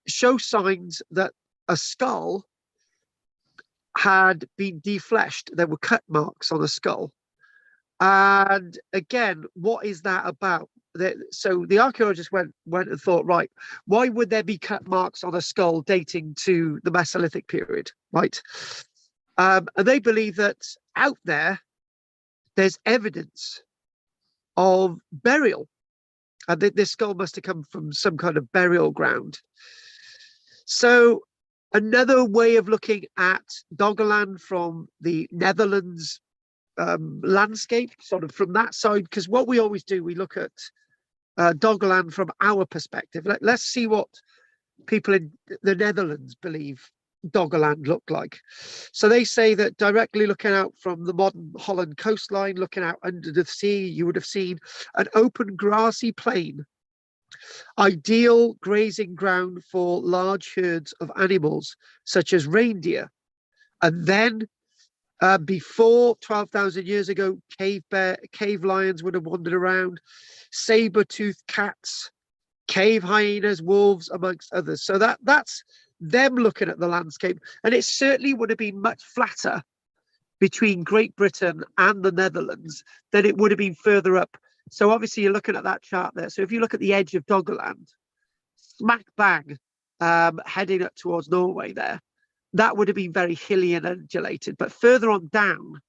show signs that a skull had been defleshed. There were cut marks on the skull. And again, what is that about? So the archaeologists went and thought, right, why would there be cut marks on a skull dating to the Mesolithic period, right? And they believe that out there's evidence of burial, and that this skull must have come from some kind of burial ground. So another way of looking at Doggerland from the Netherlands landscape, sort of from that side, because what we always do, we look at Doggerland from our perspective. Let's see what people in the Netherlands believe Doggerland looked like. So they say that directly looking out from the modern Holland coastline, looking out under the sea, you would have seen an open grassy plain, ideal grazing ground for large herds of animals such as reindeer. And then before 12,000 years ago, cave lions would have wandered around, saber-toothed cats, cave hyenas, wolves, amongst others. So that's them looking at the landscape. And it certainly would have been much flatter between Great Britain and the Netherlands than it would have been further up. So obviously you're looking at that chart there. So if you look at the edge of Doggerland, smack bang, heading up towards Norway there, that would have been very hilly and undulated. But further on down,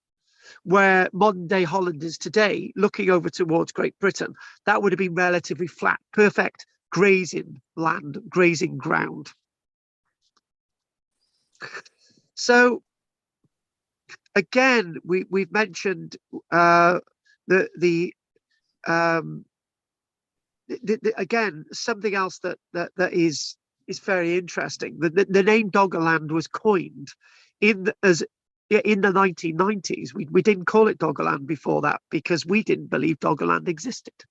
where modern day Holland is today, looking over towards Great Britain, that would have been relatively flat, perfect grazing land, grazing ground. So again, we've mentioned again, something else that is very interesting. The name Doggerland was coined in the 1990s. We didn't call it Doggerland before that because we didn't believe Doggerland existed.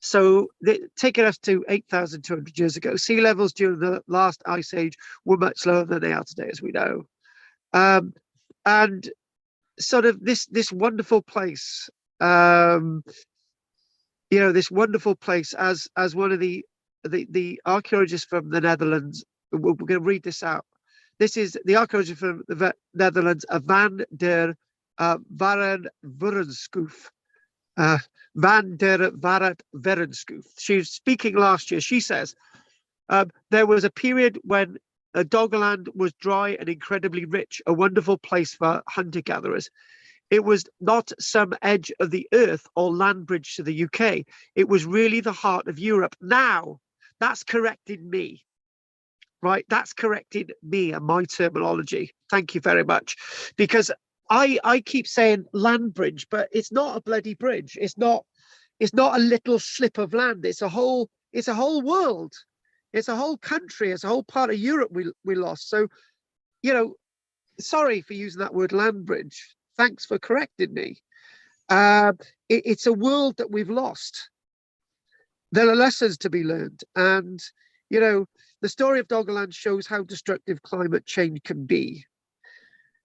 So taking us to 8,200 years ago, sea levels during the last ice age were much lower than they are today, as we know. And sort of this wonderful place, this wonderful place, as one of the archaeologists from the Netherlands, we're going to read this out. This is the archaeologist from the Netherlands, Van der Warenverenschoef. Van der Warenverenschoef. She was speaking last year. She says, there was a period when Doggerland was dry and incredibly rich, a wonderful place for hunter-gatherers. It was not some edge of the earth or land bridge to the UK. It was really the heart of Europe. Now, that's correcting me, right? That's correcting me and my terminology. Thank you very much. Because I keep saying land bridge, but it's not a bloody bridge. It's not a little slip of land. It's a whole world. It's a whole country. It's a whole part of Europe we lost. So, sorry for using that word land bridge. Thanks for correcting me. It's a world that we've lost. There are lessons to be learned. And, the story of Doggerland shows how destructive climate change can be.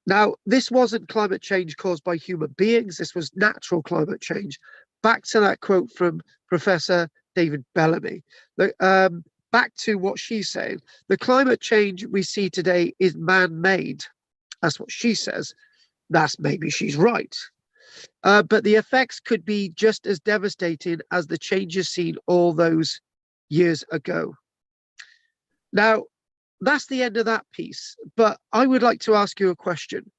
Now, this wasn't climate change caused by human beings. This was natural climate change. Back to that quote from Professor David Bellamy. Back to what she's saying. The climate change we see today is man-made. That's what she says. That's maybe she's right. But the effects could be just as devastating as the changes seen all those years ago. Now, that's the end of that piece. But I would like to ask you a question.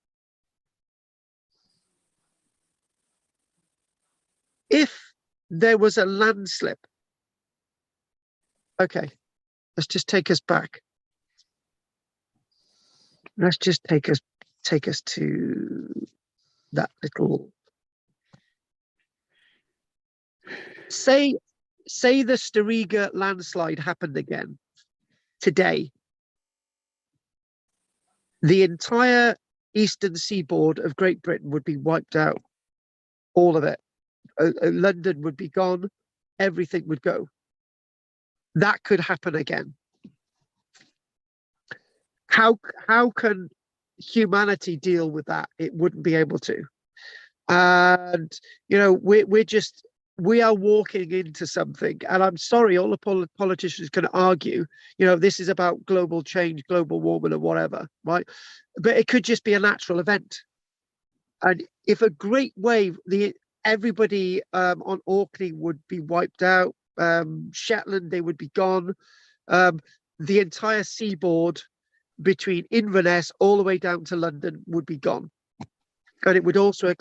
If there was a landslip, okay, let's just take us back. Let's just take us to that little. Say the Storiga landslide happened again today. The entire eastern seaboard of Great Britain would be wiped out. All of it. London would be gone. Everything would go. That could happen again. How can humanity deal with that? It wouldn't be able to. And we are walking into something, and I'm sorry, all the politicians can argue, this is about global change, global warming, or whatever, right? But it could just be a natural event. And if a great wave, everybody on Orkney would be wiped out, Shetland, they would be gone. The entire seaboard between Inverness all the way down to London would be gone. And it would also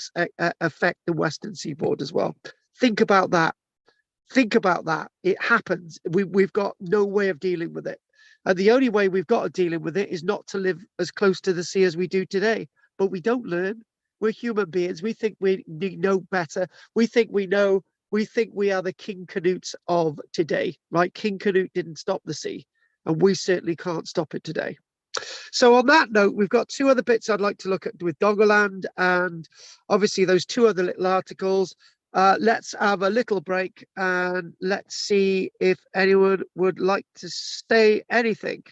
affect the western seaboard as well. Think about that. Think about that. It happens. We've got no way of dealing with it. And the only way we've got of dealing with it is not to live as close to the sea as we do today. But we don't learn. We're human beings. We think we know better. We think we know. We think we are the King Canutes of today, right? King Canute didn't stop the sea, and we certainly can't stop it today. So on that note, we've got two other bits I'd like to look at with Doggerland, and obviously those two other little articles. Let's have a little break and let's see if anyone would like to say anything.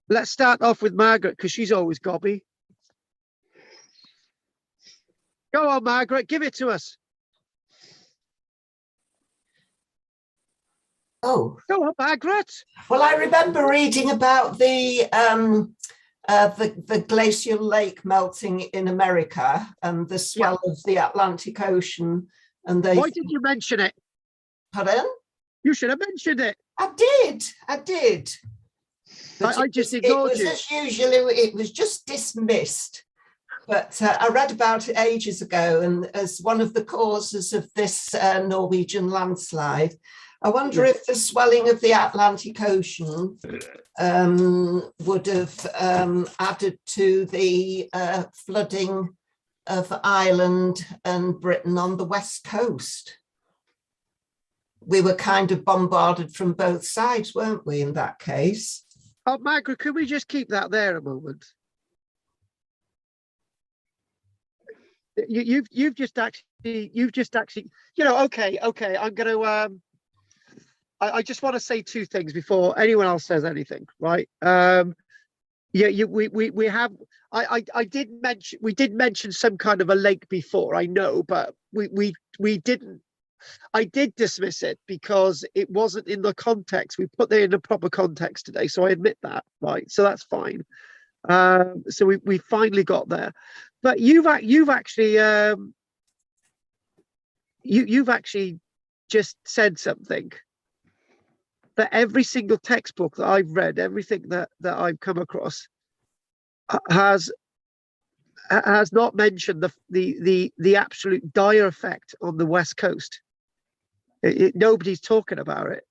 Let's start off with Margaret, because she's always gobby. Go on, Margaret, give it to us. Oh, go on, Margaret. Well, I remember reading about the glacial lake melting in America and the swell of the Atlantic Ocean. And why did you mention it? Pardon? You should have mentioned it. I did. But I just ignored you. As usual, it was just dismissed. But I read about it ages ago, and as one of the causes of this Norwegian landslide, I wonder if the swelling of the Atlantic Ocean would have added to the flooding of Ireland and Britain on the west coast. We were kind of bombarded from both sides, weren't we, in that case? Oh, Margaret, could we just keep that there a moment? you've just actually, you know, okay, I'm going to, I just want to say two things before anyone else says anything, right? Yeah, we have. I did mention, we did mention some kind of a lake before, I know, but we didn't. I did dismiss it because it wasn't in the context. We put it in the proper context today, so I admit that, right? So that's fine. So we finally got there, but you've actually you've actually just said something that every single textbook that I've read, everything that I've come across has not mentioned the absolute dire effect on the West Coast. Nobody's talking about it.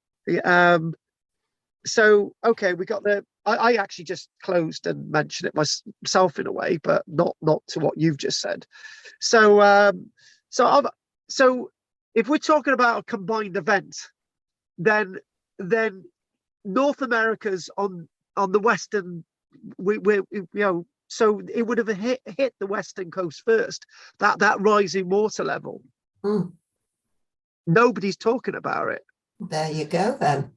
So okay, we got the. I actually just closed and mentioned it myself in a way, but not to what you've just said. So so if we're talking about a combined event, then North America's on the western. We you know, so it would have hit the western coast first. That rising water level. Mm. Nobody's talking about it. There you go then.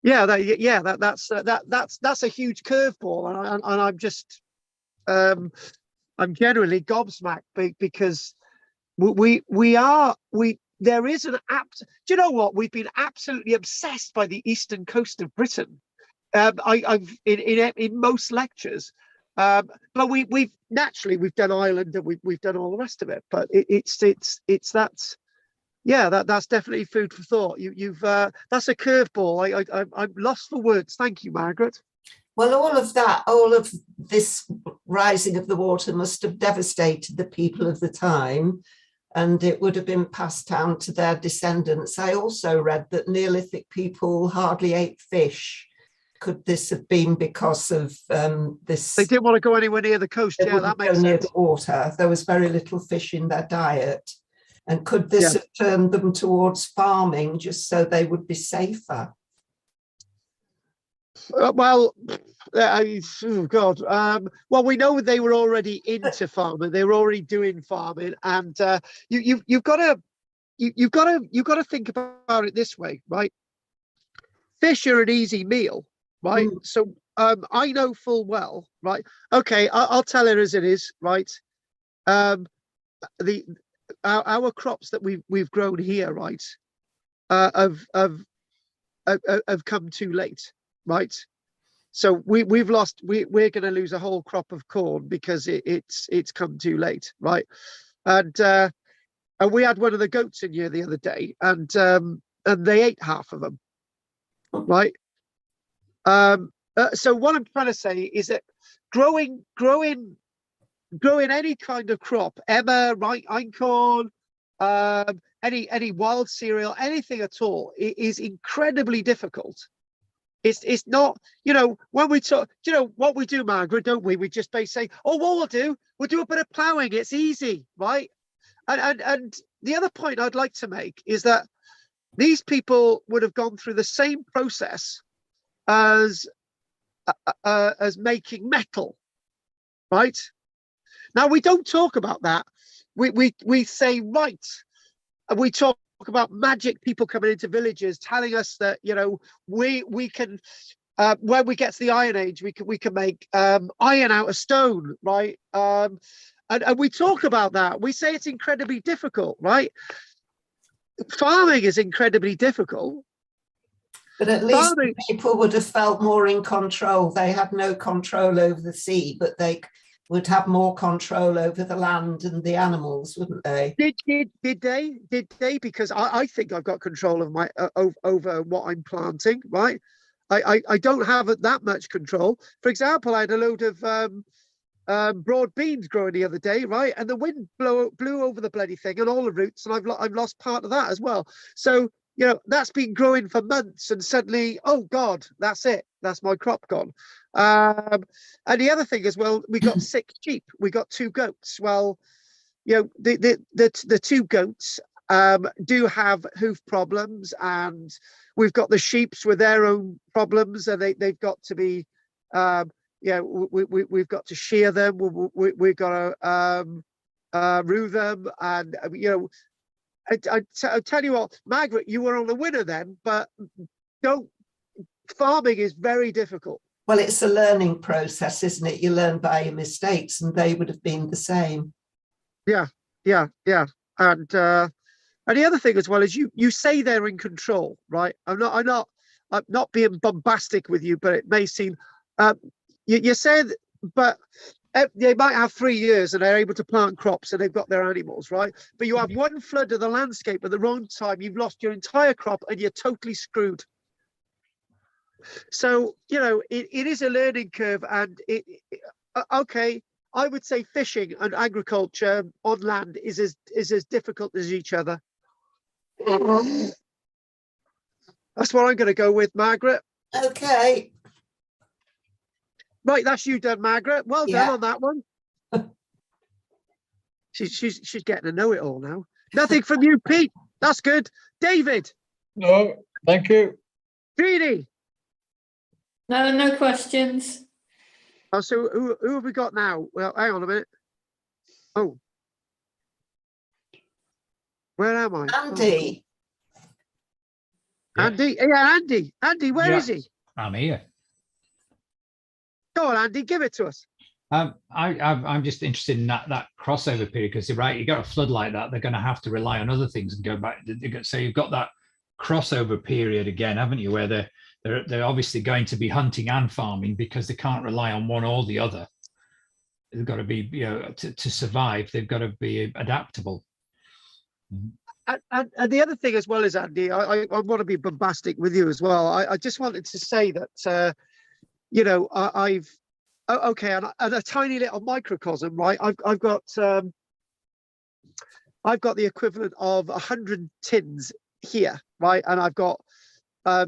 Yeah, that's a huge curveball, and I'm just I'm generally gobsmacked because there is an apt. Do you know what? We've been absolutely obsessed by the eastern coast of Britain. I've in most lectures, but we've done Ireland and we've done all the rest of it. But it's that's definitely food for thought. You've that's a curveball. I'm lost for words. Thank you, Margaret. Well, all of this rising of the water must have devastated the people of the time, and it would have been passed down to their descendants. I also read that Neolithic people hardly ate fish. Could this have been because of this? They didn't want to go anywhere near the coast. They Yeah, that makes sense. near the water. There was very little fish in their diet. And could this have turned them towards farming just so they would be safer? Well, oh God. Well, we know they were already into farming. They were already doing farming, and you've got to think about it this way, right? Fish are an easy meal, right? Mm. So I know full well, right? Okay, I'll tell it as it is, right? Our crops that we've grown here, right, have come too late, right? So we're going to lose a whole crop of corn because it's come too late, right? And we had one of the goats in here the other day, and they ate half of them, right? So what I'm trying to say is that growing any kind of crop, emmer, right, einkorn, any wild cereal, anything at all, it is incredibly difficult. It's not, you know, when we talk, you know, what we do, Margaret, don't we? We just basically say, oh, what we'll do a bit of ploughing. It's easy, right? And the other point I'd like to make is that these people would have gone through the same process as making metal, right? Now we don't talk about that. We say, right, we talk about magic people coming into villages telling us that, you know, we can when we get to the Iron Age, we can make iron out of stone, right? And we talk about that. We say it's incredibly difficult, right? Farming is incredibly difficult. But at least people would have felt more in control. They had no control over the sea, but they would have more control over the land and the animals, wouldn't they? Did they? Because I think I've got control of my over what I'm planting, right? I don't have that much control. For example, I had a load of broad beans growing the other day, right? And the wind blew over the bloody thing and all the roots, and I've lost part of that as well. So, you know, that's been growing for months, and suddenly, oh God, that's it. That's my crop gone. And the other thing as well, we got 6 sheep. We got 2 goats. Well, you know, the 2 goats do have hoof problems, and we've got the sheeps with their own problems, and they've got to be, yeah, we've got to shear them. We've got to rue them, and you know, I tell you what, Margaret, you were on the winner then, but don't. Farming is very difficult. Well, it's a learning process, isn't it? You learn by your mistakes, and they would have been the same. Yeah. And the other thing as well is you say they're in control, right? I'm not being bombastic with you, but it may seem you said, but they might have 3 years and they're able to plant crops and they've got their animals, right? But you have one flood of the landscape at the wrong time, you've lost your entire crop and you're totally screwed. So, you know, it is a learning curve, and okay, I would say fishing and agriculture on land is as difficult as each other. That's what I'm going to go with, Margaret. Okay. Right, that's you done, Margaret. Well Yeah. done on that one. She's getting to know it all now. Nothing from you, Pete. That's good. David. No, thank you. Greedy. No questions. Oh, so who have we got now? Well, hang on a minute. Oh. Where am I? Andy. Oh, Andy. Yeah, Andy. Andy, where is he? I'm here. Go on, Andy, give it to us. I'm just interested in that crossover period, because you're right. You got a flood like that, they're going to have to rely on other things and go back. So you've got that crossover period again, haven't you? Where they're obviously going to be hunting and farming because they can't rely on one or the other. They've got to be, you know, to survive. They've got to be adaptable. And the other thing as well is, Andy, I want to be bombastic with you as well. I just wanted to say that, you know, okay, and a tiny little microcosm, right? I've got the equivalent of 100 tins here, right? And I've got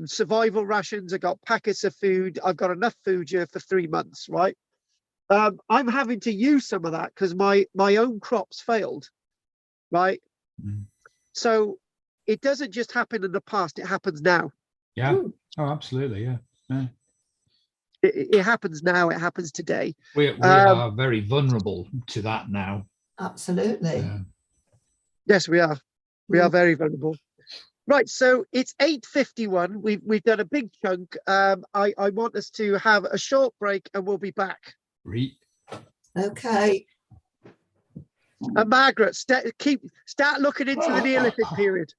survival rations. I've got packets of food. I've got enough food here for 3 months, right? I'm having to use some of that because my own crops failed, right? So it doesn't just happen in the past, it happens now. Yeah. Oh, absolutely. Yeah. It happens now, it happens today. We are very vulnerable to that now. Absolutely. Yes, we are. We are very vulnerable. Right, so it's 8:51. We've done a big chunk. I want us to have a short break and we'll be back. Okay. And Margaret, start looking into the Neolithic period.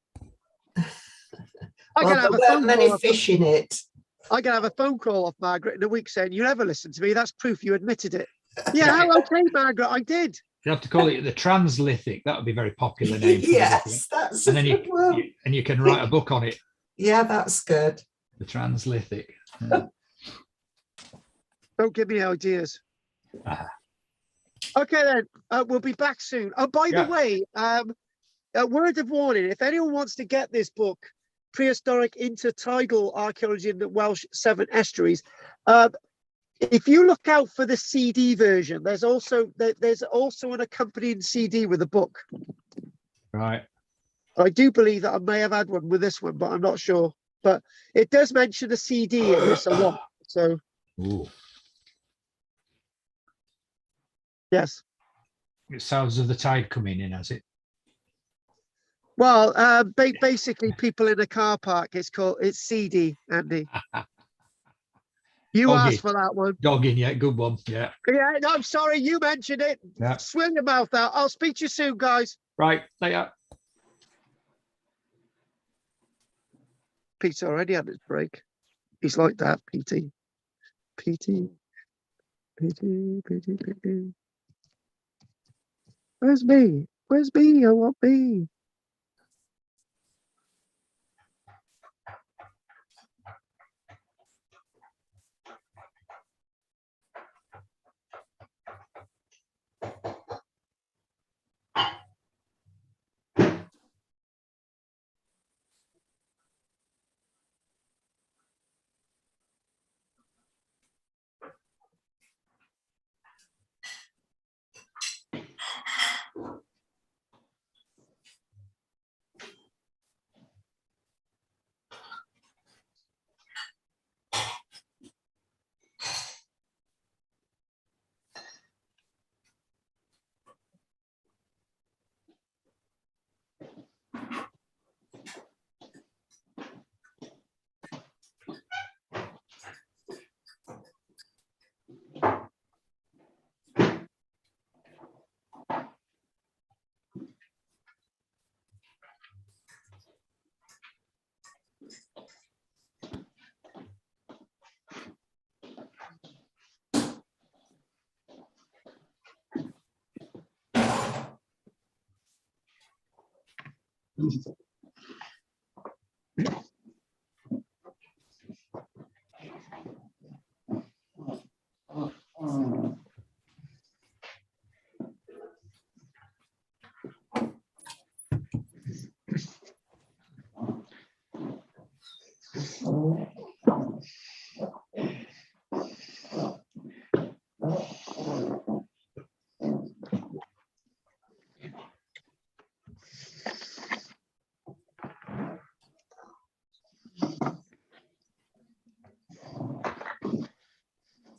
I can have a phone many call. fish in it. I can have a phone call off Margaret in a week saying, "You never listened to me. That's proof you admitted it." Yeah, okay, Margaret, I did. You have to call it the translithic. That would be a very popular name. Yes, that's and then you can write a book on it. Yeah, that's good. The translithic. Don't give me ideas. Okay, then we'll be back soon. Oh, by the way, a word of warning: if anyone wants to get this book, Prehistoric Intertidal Archaeology in the Welsh Severn Estuaries, if you look out for the CD version, there's also an accompanying CD with a book. Right. I do believe that I may have had one with this one, but I'm not sure. But it does mention the CD in this a lot. So. Ooh. Yes. It sounds of the tide coming in, has it? Well, basically, people in a car park. It's CD, Andy. You asked for that one. Dogging, yeah, good one. Yeah. Yeah, no, I'm sorry, you mentioned it. Yeah. Swing your mouth out. I'll speak to you soon, guys. Right, later. Pete's already had his break. He's like that, PT. Where's me? Where's me? I want me.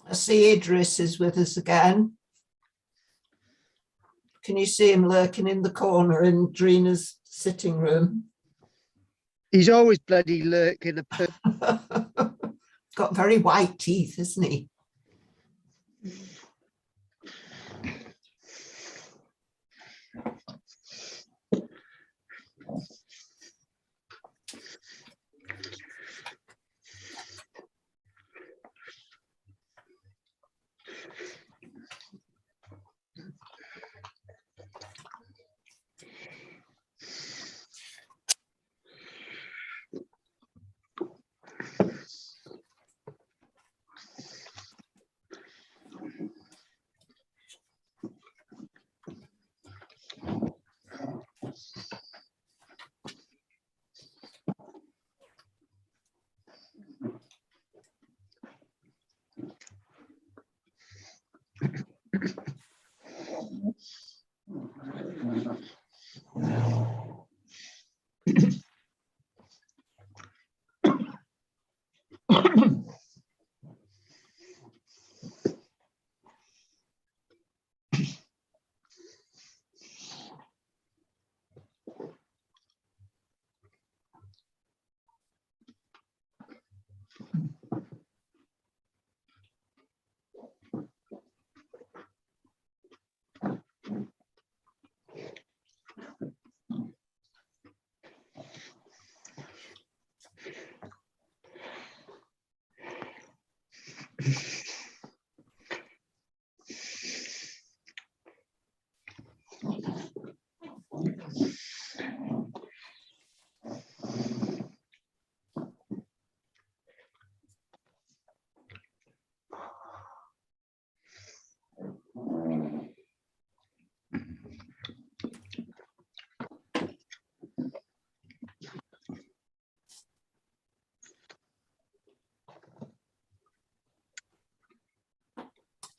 I see Idris is with us again. Can you see him lurking in the corner in Drina's sitting room? He's always bloody lurking. Got very white teeth, isn't he?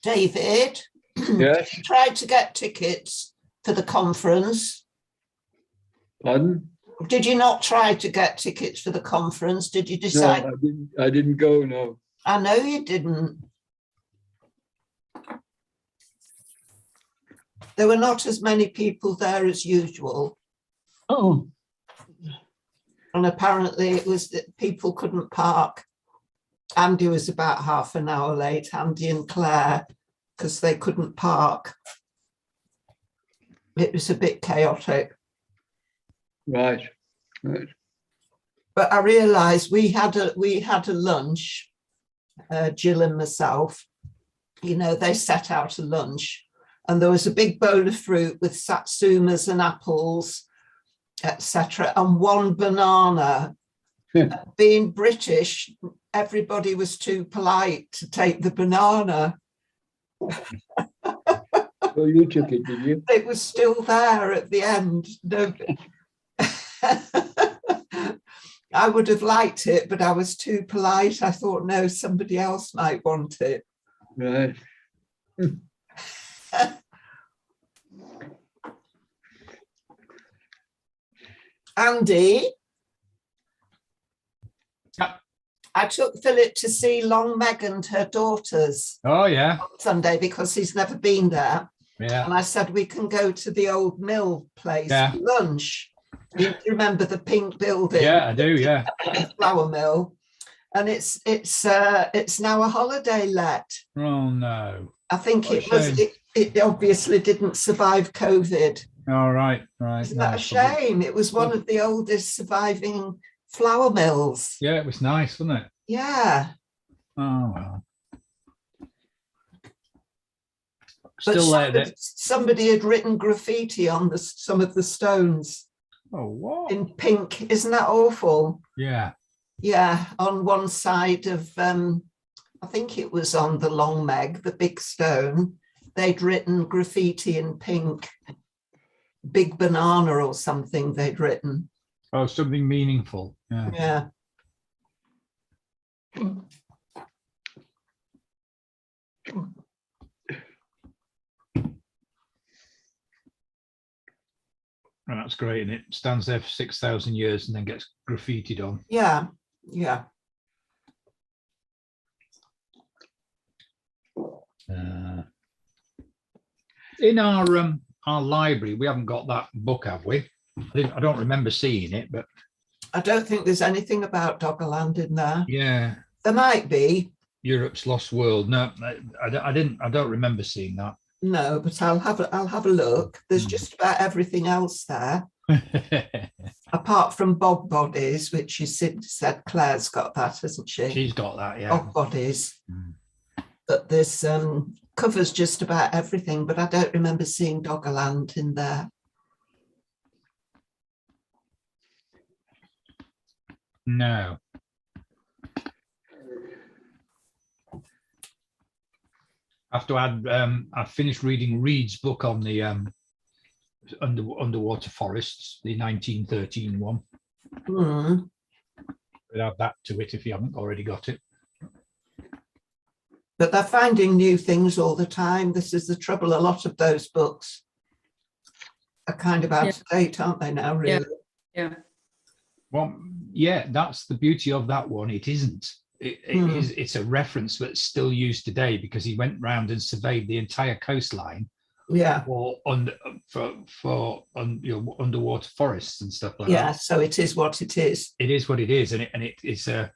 David, Yes, you tried to get tickets for the conference. pardon? Did you not try to get tickets for the conference? Did you No, decide? I didn't go, no. I know you didn't. There were not as many people there as usual. Oh. And apparently it was that people couldn't park. Andy was about half an hour late, Andy and Claire, because they couldn't park. It was a bit chaotic. Right. But I realised we had a lunch, Jill and myself. You know, they set out a lunch, and there was a big bowl of fruit with satsumas and apples, etc., and one banana. Being British, everybody was too polite to take the banana. So you took it, did you? It was still there at the end. No. I would have liked it, but I was too polite. I thought, no, somebody else might want it. Right. Andy? Yeah. I took Philip to see Long Meg and her daughters Oh, yeah. on Sunday because he's never been there. Yeah. And I said, we can go to the old mill place Yeah. for lunch. You remember the pink building? Yeah, I do. Yeah. Flour mill. And it's now a holiday let. Oh, no. I think What a it was, shame. it obviously didn't survive COVID. All right. Right. Isn't No, that a shame? It was one of the oldest surviving flour mills. Yeah, it was nice, wasn't it? Yeah. Oh, well. But Still there. somebody had written graffiti on some of the stones. Oh, what? in pink. Isn't that awful? Yeah. Yeah, on one side of, I think it was on the Long Meg, the big stone, they'd written graffiti in pink, big banana or something they'd written. Oh, something meaningful. Yeah. Yeah. And that's great. And it stands there for 6,000 years and then gets graffitied on. Yeah, yeah. In our library, we haven't got that book, have we? I don't remember seeing it, but I don't think there's anything about Doggerland in there. yeah, There might be. Europe's Lost World. No, I didn't. I don't remember seeing that. No, but I'll have a look. There's just about everything else there, apart from bog bodies, which you said Claire's got that, hasn't she? She's got that, yeah. Bog bodies. But there's covers just about everything, but I don't remember seeing Doggerland in there. No. After I finished reading Reed's book on the underwater forests, the 1913 one. Mm. We'll add that to it if you haven't already got it. But they're finding new things all the time. This is the trouble. A lot of those books are kind of out of date, aren't they now, really? Yeah. Well, yeah, that's the beauty of that one. It isn't. It's a reference that's still used today because he went round and surveyed the entire coastline. Yeah. For underwater forests and stuff like that. Yeah, so it is what it is. It is what it is, and it's a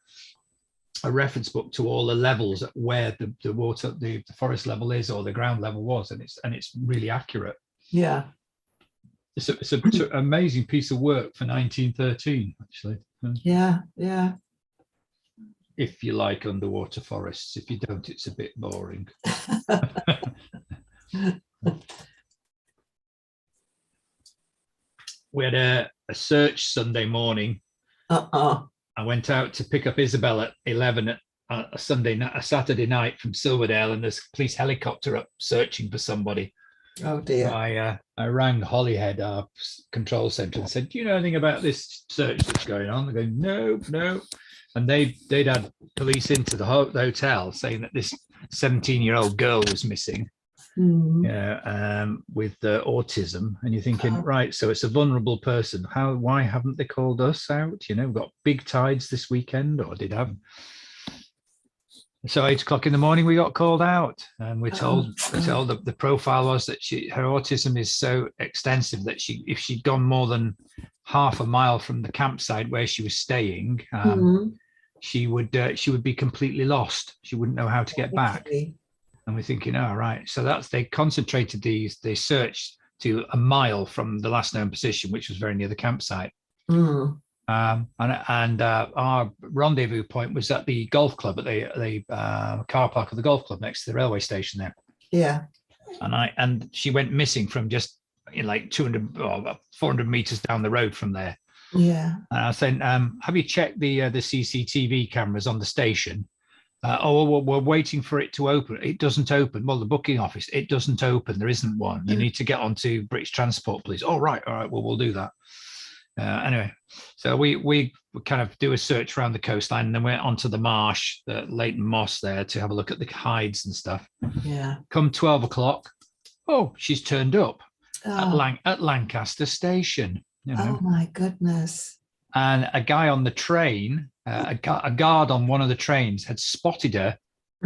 reference book to all the levels at where the water, the forest level is, or the ground level was, and it's really accurate. Yeah. It's an amazing piece of work for 1913, actually. Yeah, yeah. If you like underwater forests, if you don't, it's a bit boring. We had a search Sunday morning. I went out to pick up Isabel at 11 a Saturday night from Silverdale, and there's a police helicopter up searching for somebody. Oh dear. I rang Holyhead, our control centre, and said, "Do you know anything about this search that's going on?" They go, "No." And they'd had police into the hotel saying that this 17-year-old girl was missing. With autism, and you're thinking, right, so it's a vulnerable person. Why haven't they called us out? We've got big tides this weekend, or did have. So 8 o'clock in the morning, we got called out, and we're told the profile was that her autism is so extensive that if she'd gone more than half a mile from the campsite where she was staying, she would be completely lost. She wouldn't know how to get back. And we're thinking, right. So they concentrated they searched to a mile from the last known position, which was very near the campsite. And our rendezvous point was at the golf club, at the car park of the golf club next to the railway station there. Yeah. And she went missing from just like 200 or 400 meters down the road from there. Yeah. And I was saying, have you checked the CCTV cameras on the station? We're waiting for it to open. It doesn't open. Well, the booking office, it doesn't open. There isn't one. You need to get onto British Transport, please. Oh, right. All right. Well, we'll do that. Anyway, so we kind of do a search around the coastline, and then went onto the marsh, the Leighton Moss there, to have a look at the hides and stuff. Yeah. Come 12 o'clock. Oh, she's turned up at Lancaster Station. Oh my goodness. And a guy on the train, a guard on one of the trains, had spotted her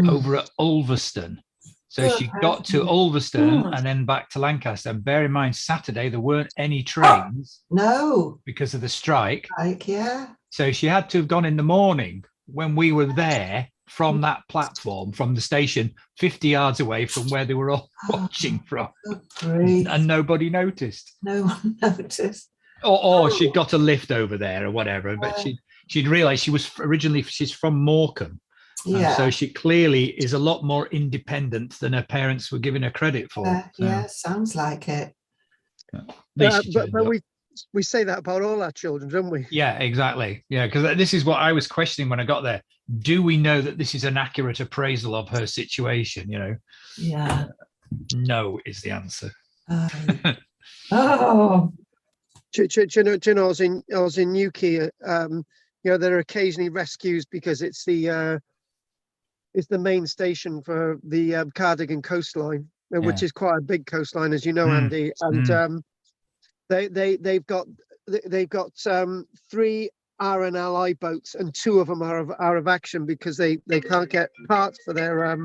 over at Ulverston. So she got to Ulverston and then back to Lancaster. And bear in mind, Saturday, there weren't any trains. No. Because of the strike. Yeah. So she had to have gone in the morning when we were there from that platform, from the station, 50 yards away from where they were all watching from. And nobody noticed. No one noticed. Or she'd got a lift over there or whatever, but she'd realised she's from Morecambe. Yeah. So she clearly is a lot more independent than her parents were giving her credit for. Yeah, sounds like it. But we say that about all our children, don't we? Yeah, exactly. Yeah, because this is what I was questioning when I got there. Do we know that this is an accurate appraisal of her situation? Yeah. No is the answer. Oh. Do you know, I was in Newquay. There are occasionally rescues because it's the main station for the Cardigan coastline, which is quite a big coastline, as you know, Andy. And they've got 3 RNLI boats, and 2 of them are of action because they can't get parts for their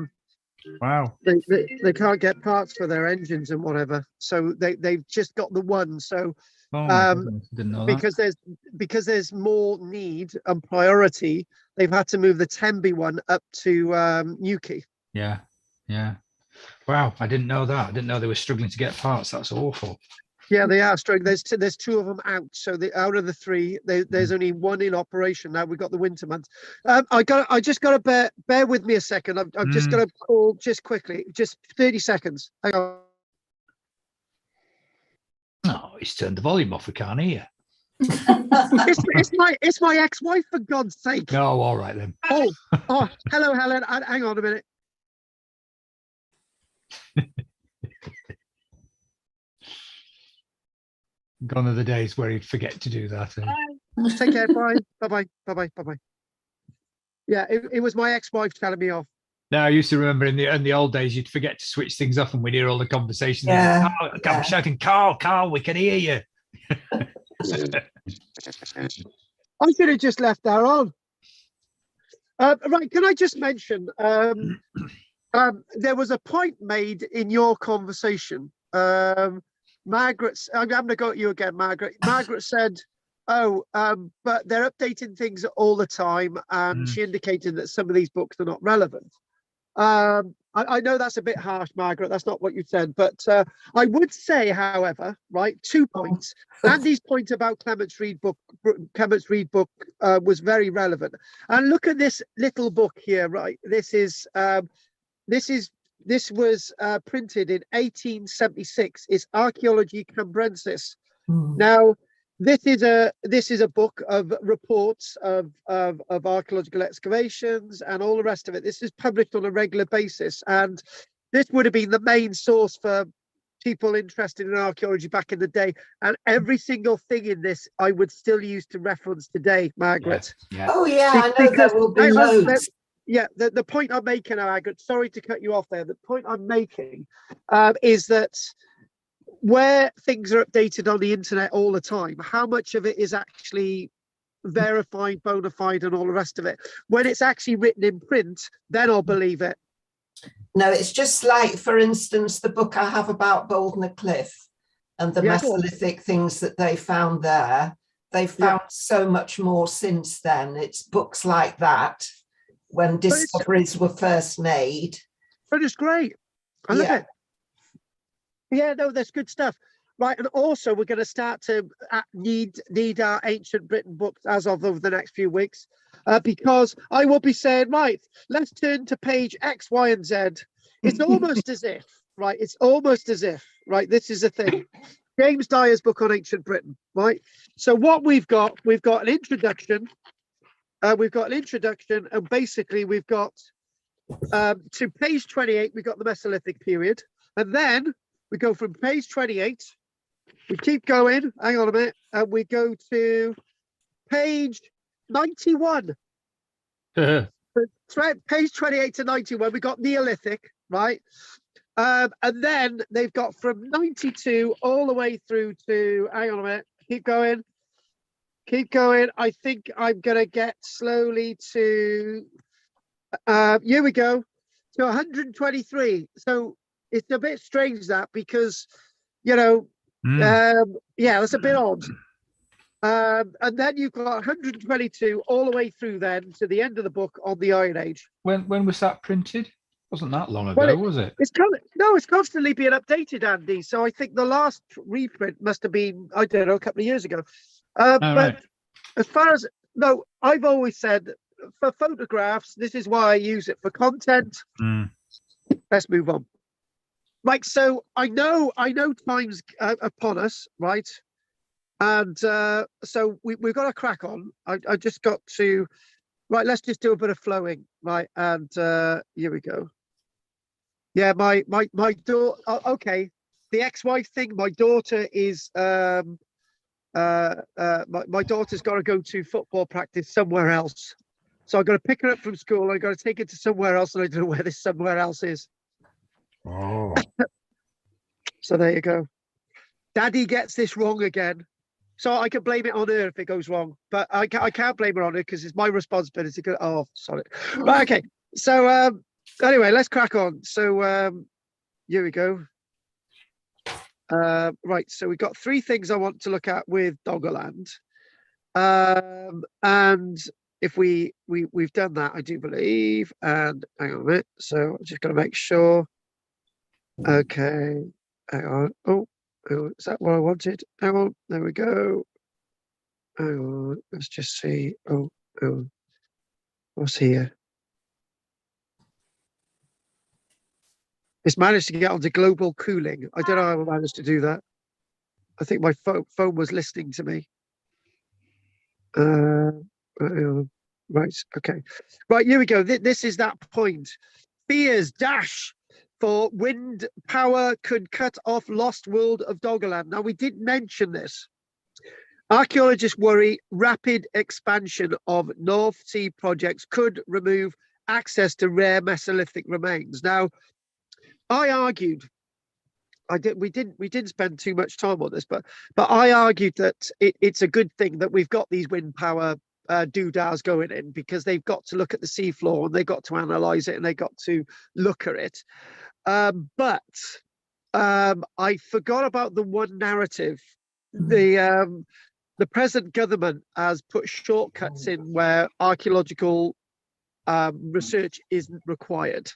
Wow. they can't get parts for their engines and whatever. So they've just got the one. So Oh my goodness, I didn't know that. because there's more need and priority, they've had to move the Tenby one up to Newquay. Yeah. Wow, I didn't know that. I didn't know they were struggling to get parts. That's awful. Yeah, they are struggling. There's 2 of them out. So out of the 3, there's only 1 in operation now. We've got the winter months. I just got to bear with me a second. I've just got to call just quickly, just 30 seconds. Hang on. Oh, he's turned the volume off. We can't hear. It's my ex-wife, for God's sake. No, all right then. Oh, hello, Helen. Hang on a minute. Gone are the days where he'd forget to do that. Take care. Bye. Bye. Yeah, it was my ex-wife telling me off. No, I used to remember in the old days, you'd forget to switch things off and we'd hear all the conversations. Yeah. I'm shouting, Carl, we can hear you. I should have just left that on. Right, can I just mention, there was a point made in your conversation. Margaret, I'm going to go at you again, Margaret. Margaret said, but they're updating things all the time. She indicated that some of these books are not relevant. I know that's a bit harsh, Margaret. That's not what you said. But I would say, however, right, 2 points. Andy's point about Clements Reid book was very relevant. And look at this little book here, right? This was printed in 1876. It's Archaeology Cambrensis. Now, this is a book of reports of archaeological excavations and all the rest of it. This is published on a regular basis, and this would have been the main source for people interested in archaeology back in the day. And every single thing in this, I would still use to reference today, Margaret. Yeah. Oh yeah, I know there will be loads. Yeah, the point I'm making, Margaret, sorry to cut you off there. The point I'm making is that where things are updated on the internet all the time, how much of it is actually verified, bona fide, and all the rest of it? When it's actually written in print, then I'll believe it. No, it's just like, for instance, the book I have about Boldner Cliff and the Mesolithic things that they found there. They found so much more since then. It's books like that when discoveries were first made. But it's great. I love it. Yeah, no, that's good stuff. Right, and also we're going to start to need our ancient Britain books as of over the next few weeks, because I will be saying, right, let's turn to page X, Y, and Z. It's almost as if, right, this is a thing. James Dyer's book on ancient Britain, right? So what we've got an introduction. And basically we've got to page 28, we've got the Mesolithic period, and then we go from page 28, we keep going, hang on a minute, and we go to page 91. Page 28 to 91, we got Neolithic, right? And then they've got from 92 all the way through to, hang on a minute, keep going. I think I'm going to get slowly to, here we go, to 123. So it's a bit strange that, because, that's a bit odd. And then you've got 122 all the way through then to the end of the book on the Iron Age. When was that printed? Wasn't that long ago, was it? It's constantly being updated, Andy. So I think the last reprint must have been, I don't know, a couple of years ago. But as far as, no, I've always said for photographs, this is why I use it for content. Let's move on. Right, so I know time's upon us, right? And so we've got to crack on. I just got to, right, let's just do a bit of flowing, right? And here we go. Yeah, my daughter, okay. The ex-wife thing, my daughter is, my daughter's got to go to football practice somewhere else. So I've got to pick her up from school. I've got to take her to somewhere else, and I don't know where this somewhere else is. Oh. So there you go. Daddy gets this wrong again. So I can blame it on her if it goes wrong, but I can't blame her on it because it's my responsibility. Oh, sorry. Right, okay. So anyway, let's crack on. So here we go. Right, so we've got 3 things I want to look at with Doggerland. And if we've done that, I do believe. And hang on a minute. So I'm just going to make sure. Okay. Hang on. Oh, is that what I wanted? Hang on. There we go. Hang on. Let's just see. Oh. What's here? It's managed to get onto global cooling. I don't know how I managed to do that. I think my phone was listening to me. Right, okay. Right, here we go. This is that point. Fears dash for wind power could cut off lost world of Doggerland. Now, we did mention this. Archaeologists worry rapid expansion of North Sea projects could remove access to rare Mesolithic remains. Now, I argued, we didn't spend too much time on this, but I argued that it's a good thing that we've got these wind power doodahs going in, because they've got to look at the seafloor and they've got to analyze it and they've got to look at it. But I forgot about the one narrative. The present government has put shortcuts in where archaeological research isn't required.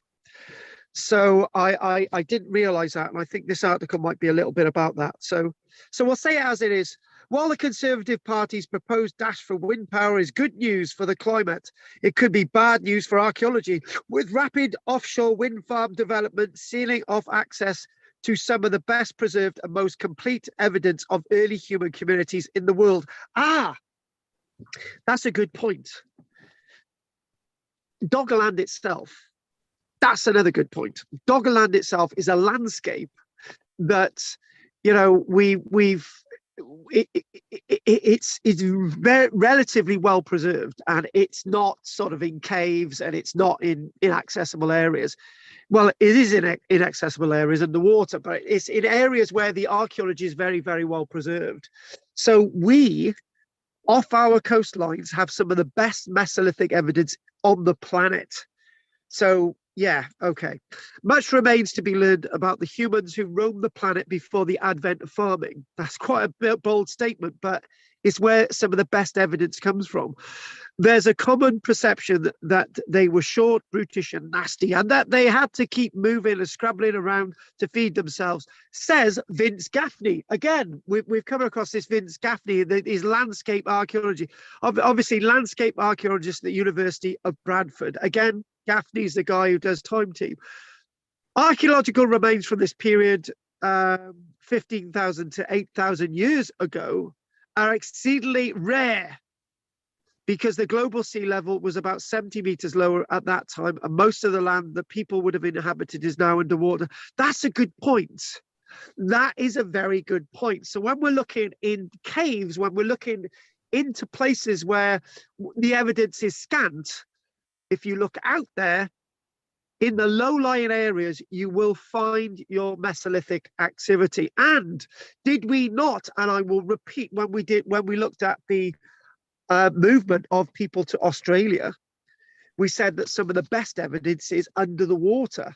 So I didn't realize that, and I think this article might be a little bit about that. So we'll say it as it is. While the Conservative Party's proposed dash for wind power is good news for the climate, it could be bad news for archaeology, with rapid offshore wind farm development sealing off access to some of the best preserved and most complete evidence of early human communities in the world. That's a good point. Doggerland itself. That's another good point. Doggerland itself is a landscape that, you know, it's very relatively well preserved, and it's not sort of in caves and it's not in inaccessible areas. Well, it is in inaccessible areas underwater, but it's in areas where the archaeology is very, very well preserved. So we, off our coastlines, have some of the best Mesolithic evidence on the planet. So yeah, okay. Much remains to be learned about the humans who roamed the planet before the advent of farming. That's quite a bold statement, but it's where some of the best evidence comes from. There's a common perception that they were short, brutish, and nasty, and that they had to keep moving and scrabbling around to feed themselves, says Vince Gaffney. Again, we've come across this Vince Gaffney, his landscape archaeology. Obviously, landscape archaeologist at the University of Bradford. Again, Gaffney's the guy who does Time Team. Archaeological remains from this period, 15,000 to 8,000 years ago, are exceedingly rare because the global sea level was about 70 meters lower at that time, and most of the land that people would have inhabited is now underwater. That's a good point. That is a very good point. So when we're looking in caves, when we're looking into places where the evidence is scant, if you look out there in the low-lying areas, you will find your Mesolithic activity. And did we not, and I will repeat, when we looked at the movement of people to Australia, we said that some of the best evidence is under the water,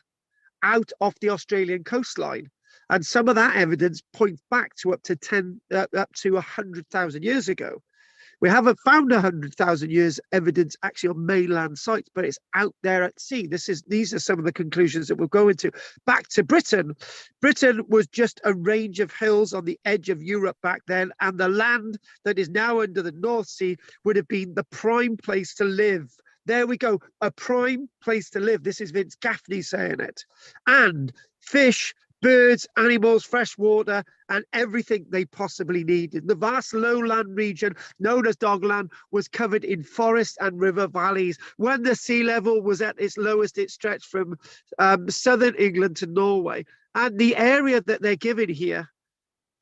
out off the Australian coastline. And some of that evidence points back to up to 100,000 years ago. We haven't found 100,000 years evidence actually on mainland sites, but it's out there at sea. These are some of the conclusions that we'll go into. Back to Britain. Britain was just a range of hills on the edge of Europe back then, and the land that is now under the North Sea would have been the prime place to live. There we go, a prime place to live. This is Vince Gaffney saying it. And fish, birds, animals, fresh water, and everything they possibly needed. The vast lowland region known as Doggerland was covered in forest and river valleys. When the sea level was at its lowest, it stretched from southern England to Norway. And the area that they're given here,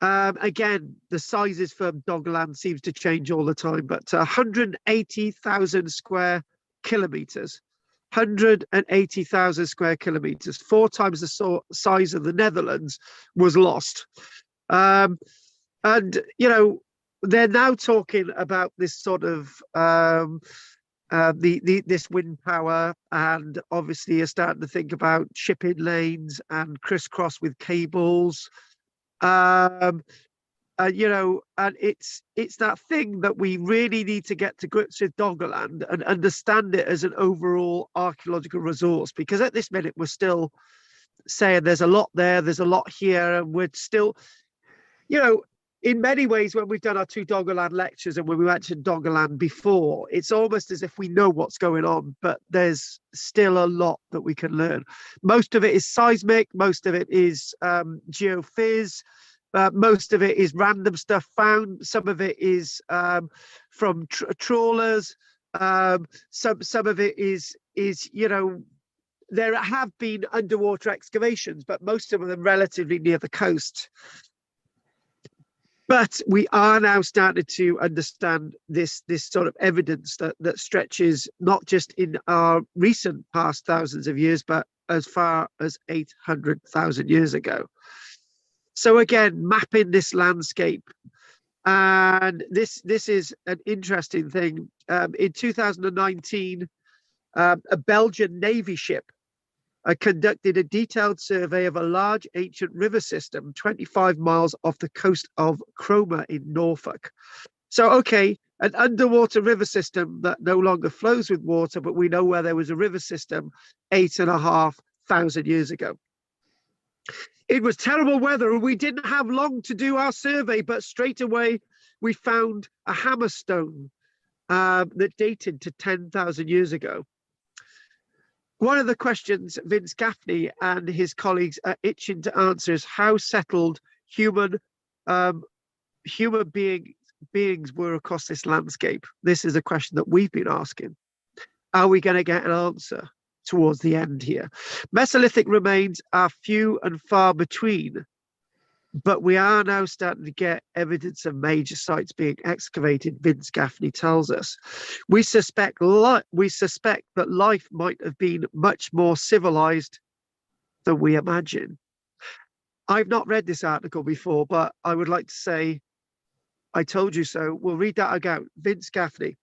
again, the sizes for Doggerland seems to change all the time, but 180,000 square kilometers. 180,000 square kilometers, 4 times the size of the Netherlands, was lost. And, you know, they're now talking about this sort of this wind power, and obviously are starting to think about shipping lanes and crisscross with cables. You know, and it's that thing that we really need to get to grips with Doggerland and understand it as an overall archaeological resource, because at this minute we're still saying there's a lot there, there's a lot here, and we're still, you know, in many ways when we've done our 2 Doggerland lectures and when we mentioned Doggerland before, it's almost as if we know what's going on, but there's still a lot that we can learn. Most of it is seismic, most of it is geophys. Most of it is random stuff found. Some of it is from trawlers. Some of it is, you know, there have been underwater excavations, but most of them relatively near the coast. But we are now starting to understand this sort of evidence that stretches not just in our recent past thousands of years, but as far as 800,000 years ago. So again, mapping this landscape, and this is an interesting thing. In 2019, a Belgian Navy ship conducted a detailed survey of a large ancient river system 25 miles off the coast of Cromer in Norfolk. So, okay, an underwater river system that no longer flows with water, but we know where there was a river system 8,500 years ago. It was terrible weather and we didn't have long to do our survey, but straight away we found a hammerstone that dated to 10,000 years ago. One of the questions Vince Gaffney and his colleagues are itching to answer is how settled human beings were across this landscape. This is a question that we've been asking. Are we going to get an answer towards the end here? Mesolithic remains are few and far between, but we are now starting to get evidence of major sites being excavated, Vince Gaffney tells us. We suspect that life might have been much more civilized than we imagine. I've not read this article before, but I would like to say, I told you so. We'll read that again. Vince Gaffney.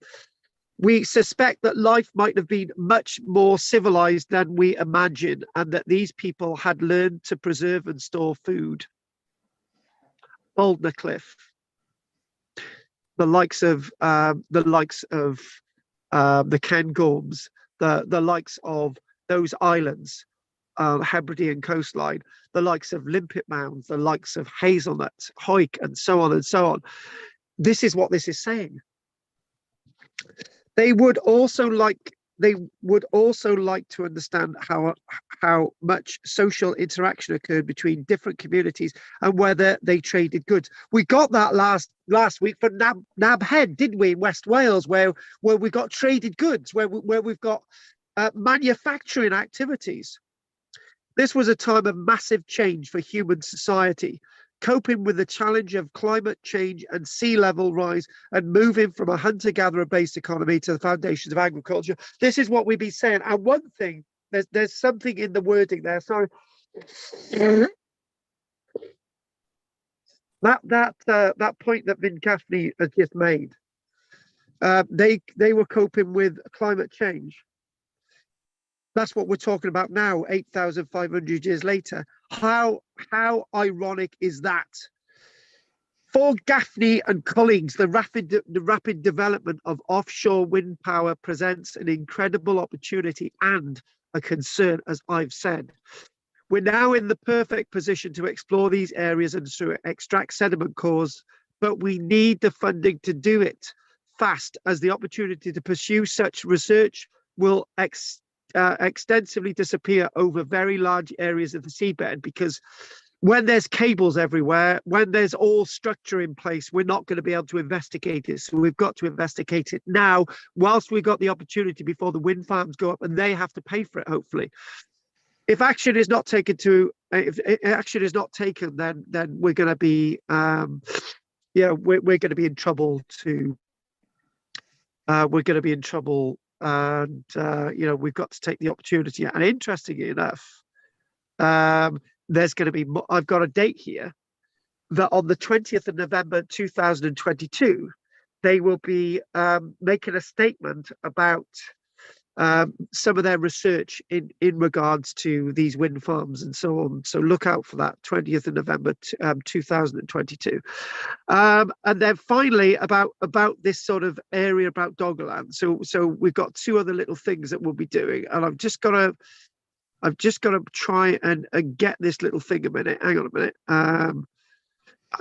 We suspect that life might have been much more civilized than we imagine, and that these people had learned to preserve and store food. Baldner Cliff, the likes of the Cairngorms, the likes of those islands, Hebridean coastline, the likes of Limpet Mounds, the likes of Hazelnut, Hoyk, and so on and so on. This is what this is saying. They would also like to understand how much social interaction occurred between different communities and whether they traded goods. We got that last week for Nab Head, didn't we, in West Wales, where we got traded goods, where we've got manufacturing activities. This was a time of massive change for human society, coping with the challenge of climate change and sea level rise, and moving from a hunter-gatherer based economy to the foundations of agriculture. This is what we've been saying. And one thing, there's something in the wording there. Sorry. That point that Vin Gaffney has just made. They were coping with climate change. That's what we're talking about now, 8,500 years later. How ironic is that? For Gaffney and colleagues, the rapid development of offshore wind power presents an incredible opportunity and a concern, as I've said. We're now in the perfect position to explore these areas and to extract sediment cores, but we need the funding to do it fast, as the opportunity to pursue such research will extensively disappear over very large areas of the seabed, because when there's cables everywhere, when there's all structure in place, we're not going to be able to investigate it. So we've got to investigate it now, whilst we've got the opportunity before the wind farms go up, and they have to pay for it, hopefully. If action is not taken, then we're going to be, we're going to be in trouble. We're going to be in trouble, and we've got to take the opportunity. And interestingly enough, there's going to be. I've got a date here that on the 20th of November 2022, they will be making a statement about some of their research in regards to these wind farms and so on. So look out for that, 20th of November 2022. And then finally about this sort of area about Doggerland. So we've got two other little things that we'll be doing, and I've just got to try and get this little thing a minute. Hang on a minute.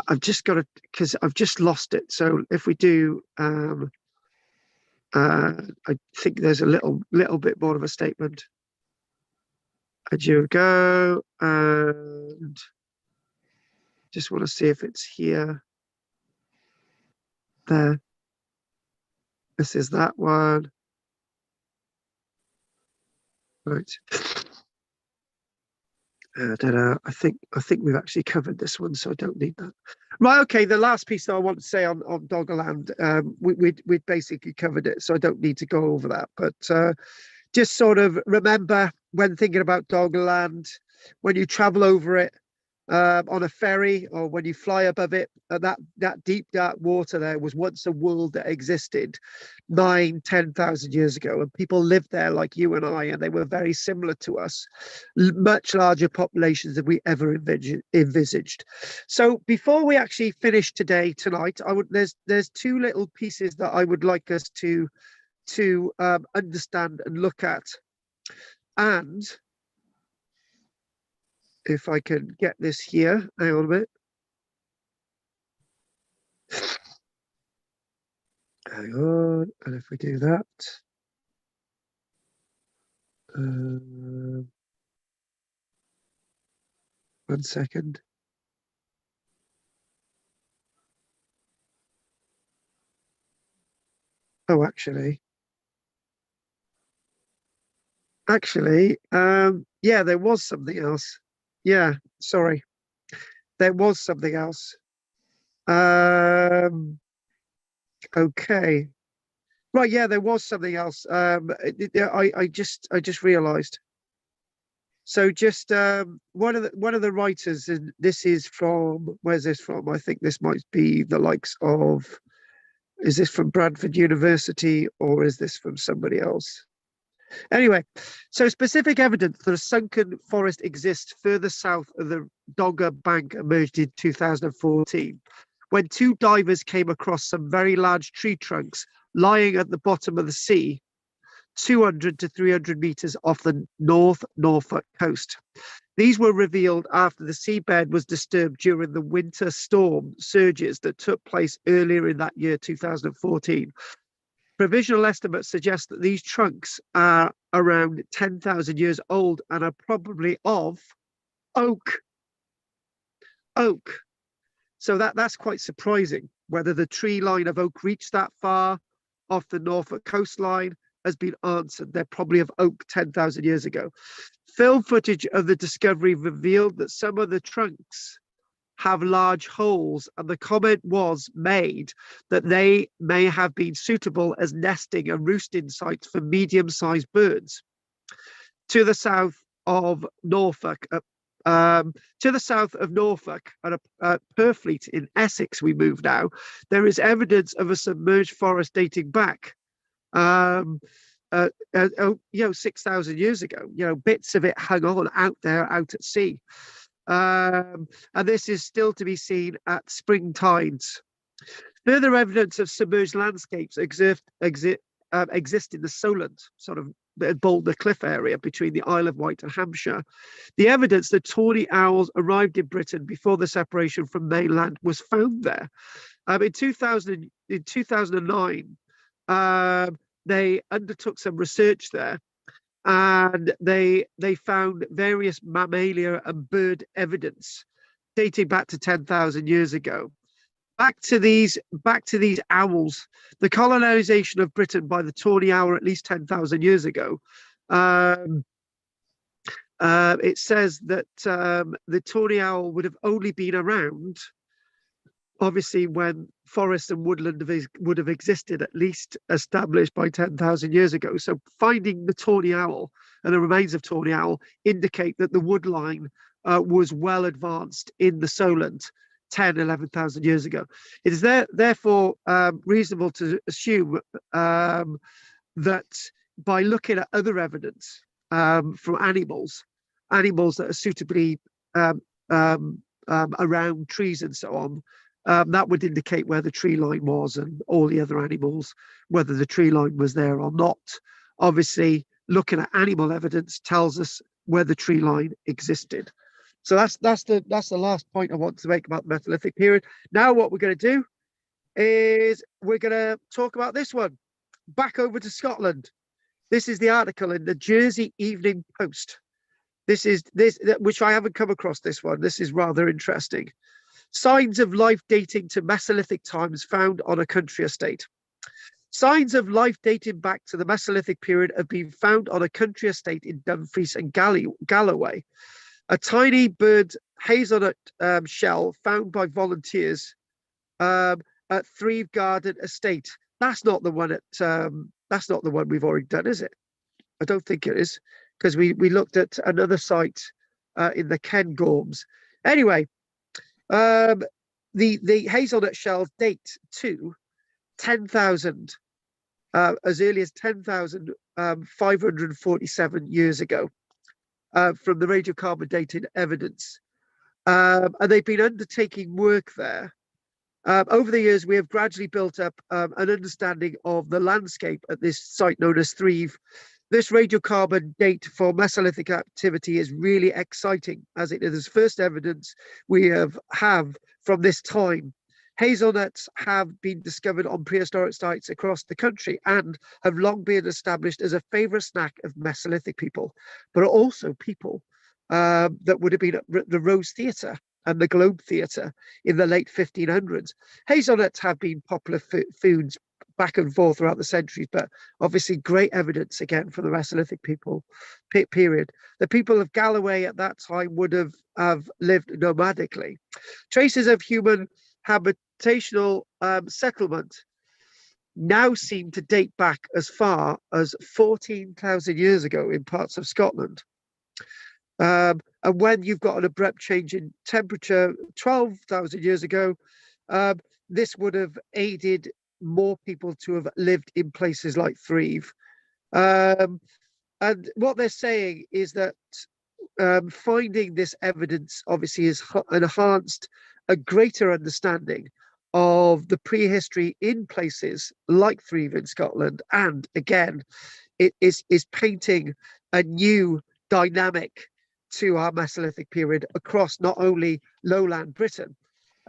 I've just got to, because I've just lost it. So if we do, I think there's a little bit more of a statement. And you go, and just want to see if it's here. There. This is that one. Right. I don't know. I think we've actually covered this one, so I don't need that. Right. Okay. The last piece that I want to say on Doggerland, we basically covered it, so I don't need to go over that. But just sort of remember when thinking about Doggerland, when you travel over it on a ferry or when you fly above it, that deep dark water there was once a world that existed 9,000-10,000 years ago, and people lived there like you and I, and they were very similar to us, much larger populations than we ever envisaged. So before we actually finish tonight, there's two little pieces that I would like us to understand and look at. And if I can get this here, hang on a minute. Hang on, and if we do that, one second. Oh, actually, yeah, there was something else. Yeah, sorry, there was something else. Okay, right, yeah, there was something else. I just realized. So just one of the writers, and this is from, where's this from? I think this might be the likes of, is this from Bradford University or is this from somebody else? Anyway, so specific evidence that a sunken forest exists further south of the Dogger Bank emerged in 2014, when two divers came across some very large tree trunks lying at the bottom of the sea, 200 to 300 meters off the North Norfolk coast. These were revealed after the seabed was disturbed during the winter storm surges that took place earlier in that year, 2014. Provisional estimates suggest that these trunks are around 10,000 years old and are probably of oak. Oak. So that's quite surprising. Whether the tree line of oak reached that far off the Norfolk coastline has been answered. They're probably of oak 10,000 years ago. Film footage of the discovery revealed that some of the trunks have large holes, and the comment was made that they may have been suitable as nesting and roosting sites for medium-sized birds. To the south of Norfolk, at Purfleet in Essex, we move now. There is evidence of a submerged forest dating back, 6,000 years ago. Bits of it hung on out there, out at sea. And this is still to be seen at spring tides. Further evidence of submerged landscapes exist in the Solent, sort of Boulder Cliff area between the Isle of Wight and Hampshire. The evidence that tawny owls arrived in Britain before the separation from mainland was found there. In 2009, they undertook some research there, and they found various mammalia and bird evidence dating back to 10,000 years ago. Back to these owls. The colonization of Britain by the tawny owl at least 10,000 years ago. It says that the tawny owl would have only been around, obviously, when forest and woodland would have existed, at least established by 10,000 years ago. So finding the tawny owl and the remains of tawny owl indicate that the wood line was well advanced in the Solent 10, 11,000 years ago. It is therefore reasonable to assume that by looking at other evidence from animals that are suitably around trees and so on, that would indicate where the tree line was, and all the other animals, whether the tree line was there or not. Obviously, looking at animal evidence tells us where the tree line existed. So that's the last point I want to make about the Mesolithic period. Now what we're going to do is we're going to talk about this one. Back over to Scotland. This is the article in the Jersey Evening Post. This which I haven't come across this one. This is rather interesting. Signs of life dating to Mesolithic times found on a country estate. Signs of life dating back to the Mesolithic period have been found on a country estate in Dumfries and Galloway. A tiny bird hazelnut shell found by volunteers at Threve Garden Estate. That's not the one that's not the one we've already done, is it? I don't think it is, because we looked at another site in the Cairngorms. Anyway, the hazelnut shells date to 10,000, as early as 10,547 years ago, from the radiocarbon dating evidence. And they've been undertaking work there. Over the years, we have gradually built up an understanding of the landscape at this site known as Threve. This radiocarbon date for Mesolithic activity is really exciting, as it is first evidence we have from this time. Hazelnuts have been discovered on prehistoric sites across the country and have long been established as a favourite snack of Mesolithic people, but are also people that would have been at the Rose Theatre and the Globe Theatre in the late 1500s. Hazelnuts have been popular foods back and forth throughout the centuries, but obviously great evidence again from the Mesolithic period. The people of Galloway at that time would have lived nomadically. Traces of human habitational settlement now seem to date back as far as 14,000 years ago in parts of Scotland. And when you've got an abrupt change in temperature 12,000 years ago, this would have aided more people to have lived in places like Threve. And what they're saying is that finding this evidence obviously has enhanced a greater understanding of the prehistory in places like Threve in Scotland. And again, it is painting a new dynamic to our Mesolithic period across not only lowland Britain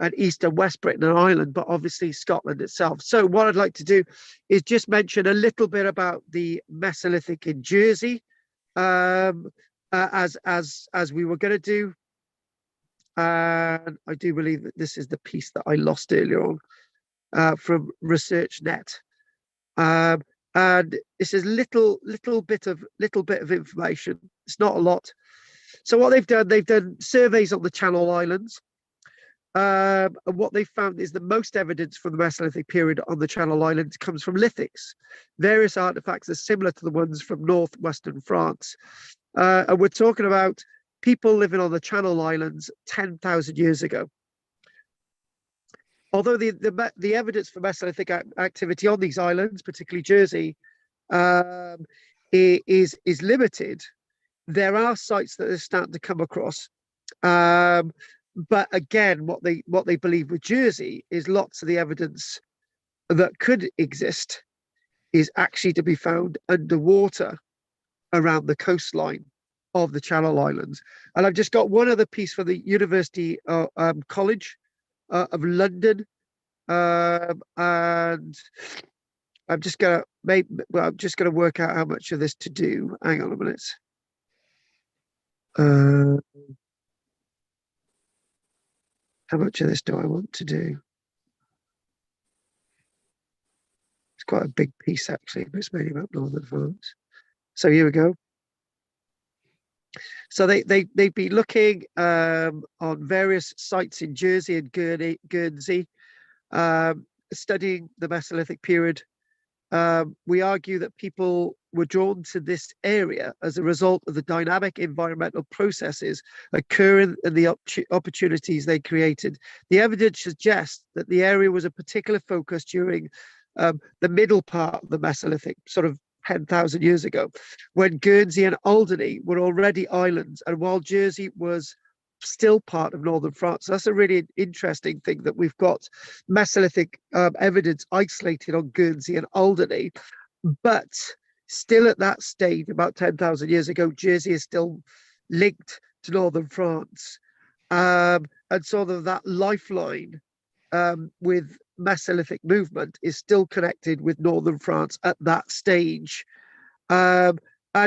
and East and West Britain and Ireland, but obviously Scotland itself. So what I'd like to do is just mention a little bit about the Mesolithic in Jersey, as we were going to do. And I do believe that this is the piece that I lost earlier on from ResearchNet. And this is little bit of information. It's not a lot. So what they've done surveys on the Channel Islands. And what they found is the most evidence from the Mesolithic period on the Channel Islands comes from lithics. Various artifacts are similar to the ones from northwestern France. And we're talking about people living on the Channel Islands 10,000 years ago. Although the evidence for Mesolithic activity on these islands, particularly Jersey, is limited, there are sites that are starting to come across. But again, what they believe with Jersey is lots of the evidence that could exist is actually to be found underwater around the coastline of the Channel Islands. And I've just got one other piece from the University College of London, and I'm just gonna work out how much of this to do. Hang on a minute. How much of this do I want to do? It's quite a big piece actually, but it's mainly about northern France. So here we go. So they'd be looking on various sites in Jersey and Guernsey, studying the Mesolithic period. We argue that people were drawn to this area as a result of the dynamic environmental processes occurring and the opportunities they created. The evidence suggests that the area was a particular focus during the middle part of the Mesolithic, sort of 10,000 years ago, when Guernsey and Alderney were already islands, and while Jersey was still part of northern France. So that's a really interesting thing, that we've got Mesolithic evidence isolated on Guernsey and Alderney, but still at that stage, about 10,000 years ago, Jersey is still linked to northern France. And sort of that lifeline with Mesolithic movement is still connected with northern France at that stage. And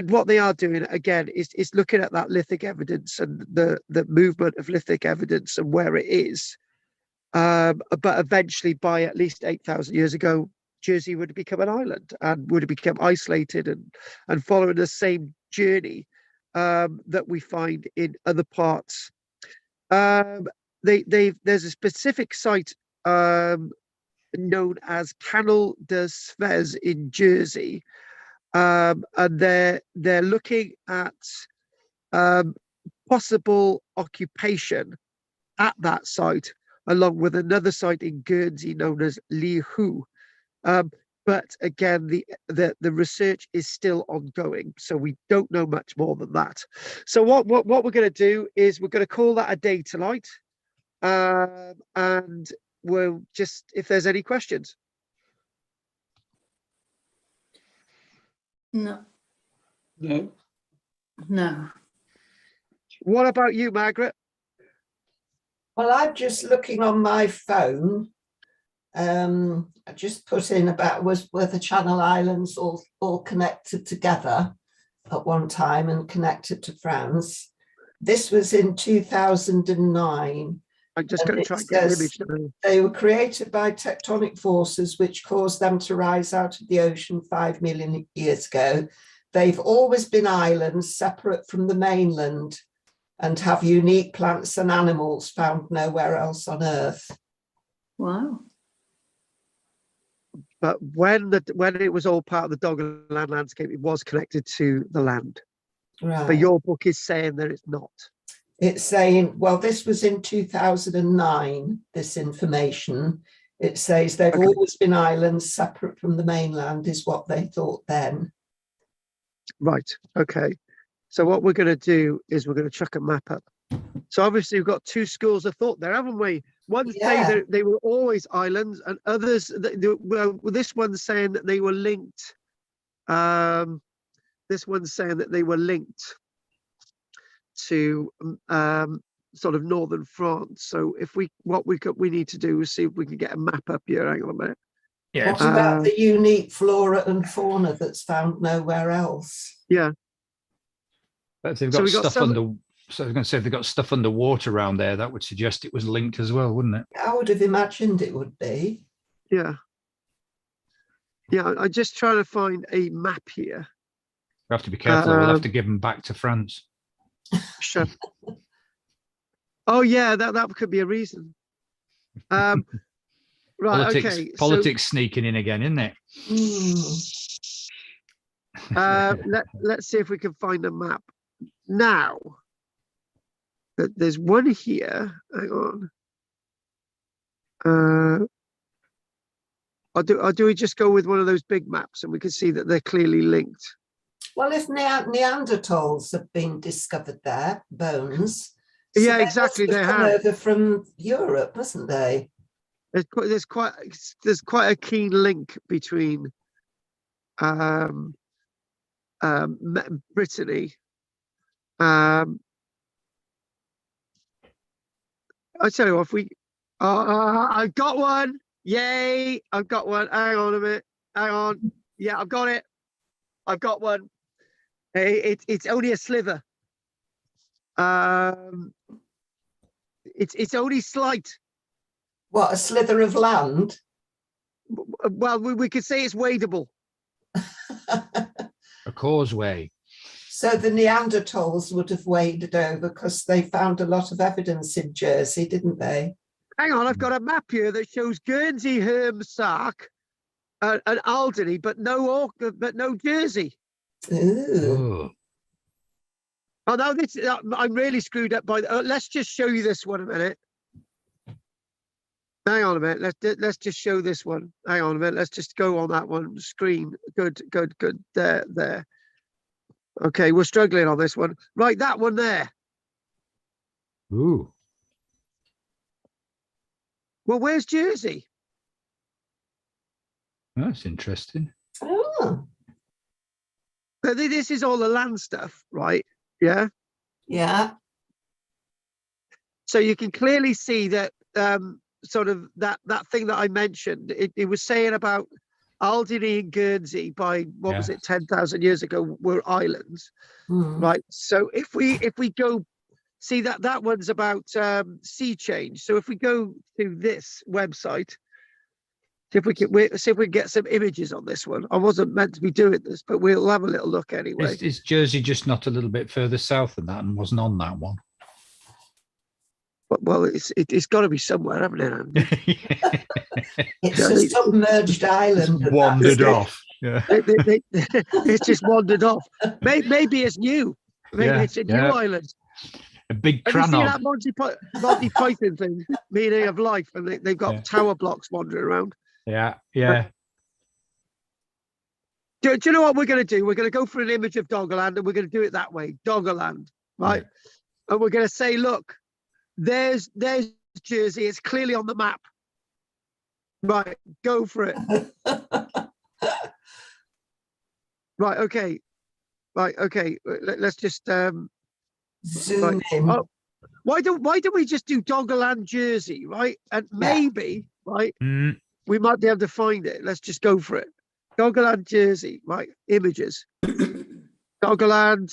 what they are doing again is looking at that lithic evidence and the movement of lithic evidence and where it is. But eventually, by at least 8,000 years ago, Jersey would have become an island and would have become isolated and following the same journey that we find in other parts. There's a specific site known as Canal de Suez in Jersey, and they're looking at possible occupation at that site, along with another site in Guernsey known as Lihu. But again, the research is still ongoing, so we don't know much more than that. So what we're going to do is we're going to call that a day tonight, and we'll just, if there's any questions. No, No. no. What about you, Margaret? Well, I'm just looking on my phone. I just put in about were the Channel Islands all connected together at one time and connected to France. This was in 2009. I'm just going to try and get an image now. They were created by tectonic forces which caused them to rise out of the ocean 5 million years ago. They've always been islands separate from the mainland and have unique plants and animals found nowhere else on Earth. Wow. But when it was all part of the Doggerland landscape, it was connected to the land. Right. But your book is saying that it's not. It's saying, well, this was in 2009, this information. It says they've always been islands separate from the mainland is what they thought then. Right, okay. So what we're going to do is we're going to chuck a map up. So obviously we've got two schools of thought there, haven't we? One say that they were always islands, and others, well, this one's saying that they were linked. This one's saying that they were linked to sort of northern France. So if we need to do is see if we can get a map up here. Hang on a minute. Yeah. What about the unique flora and fauna that's found nowhere else? Yeah. But if they've got stuff under, so I was going to say if they've got stuff underwater around there, that would suggest it was linked as well, wouldn't it? I would have imagined it would be. Yeah. Yeah, I'm just trying to find a map here. We have to be careful. We'll have to give them back to France. Sure. Oh yeah, that could be a reason. Right. Politics sneaking in again, isn't it? Let's see if we can find a map now. There's one here. Hang on. Or do we just go with one of those big maps and we can see that they're clearly linked? Well, if Neanderthals have been discovered there, bones. Yeah, exactly. They have come over from Europe, hasn't they? There's quite a keen link between Brittany. I tell you what, if we, I've got one. Yay! I've got one. Hang on a minute. Hang on. Yeah, I've got it. I've got one. It's only a sliver. It's only slight. What, a slither of land? Well, we could say it's wadable. A causeway. So the Neanderthals would have waded over because they found a lot of evidence in Jersey, didn't they? Hang on, I've got a map here that shows Guernsey, Herm, Sark, and Alderney, but no Jersey. Ooh. Oh, Oh no, I'm really screwed up by. Let's just show you this one a minute. Hang on a minute. Let's just show this one. Hang on a minute. Let's just go on that one screen. Good. There. Okay, we're struggling on this one. Right, that one there. ooh. Well, where's Jersey? That's interesting. Oh, So this is all the land stuff, right? Yeah. yeah. So you can clearly see that sort of that thing that I mentioned. It was saying about Alderney and Guernsey by what was it, 10,000 years ago were islands, right? So if we go see that one's about sea change. So if we go to this website, see if we can get some images on this one. I wasn't meant to be doing this, but we'll have a little look anyway. Is Jersey just not a little bit further south than that and wasn't on that one? But, well, it's got to be somewhere, haven't it, Andy? It's a submerged island. and Wandered that's it. off. Yeah. It's just wandered off. Maybe it's new. Maybe it's a new island. A big Have you seen cranog. that Monty Python thing, meaning of life, and they've got tower blocks wandering around? Yeah, yeah. Do you know what we're going to do? We're going to go for an image of Doggerland, and we're going to do it that way, Doggerland, right? And we're going to say, look, there's Jersey. It's clearly on the map. Right, go for it. Right, okay. Right, okay. Let's just Zoom in. Oh, why don't we just do Doggerland Jersey, right? And maybe, right, we might be able to find it. Let's just go for it. Doggerland Jersey, right? Images. Doggerland.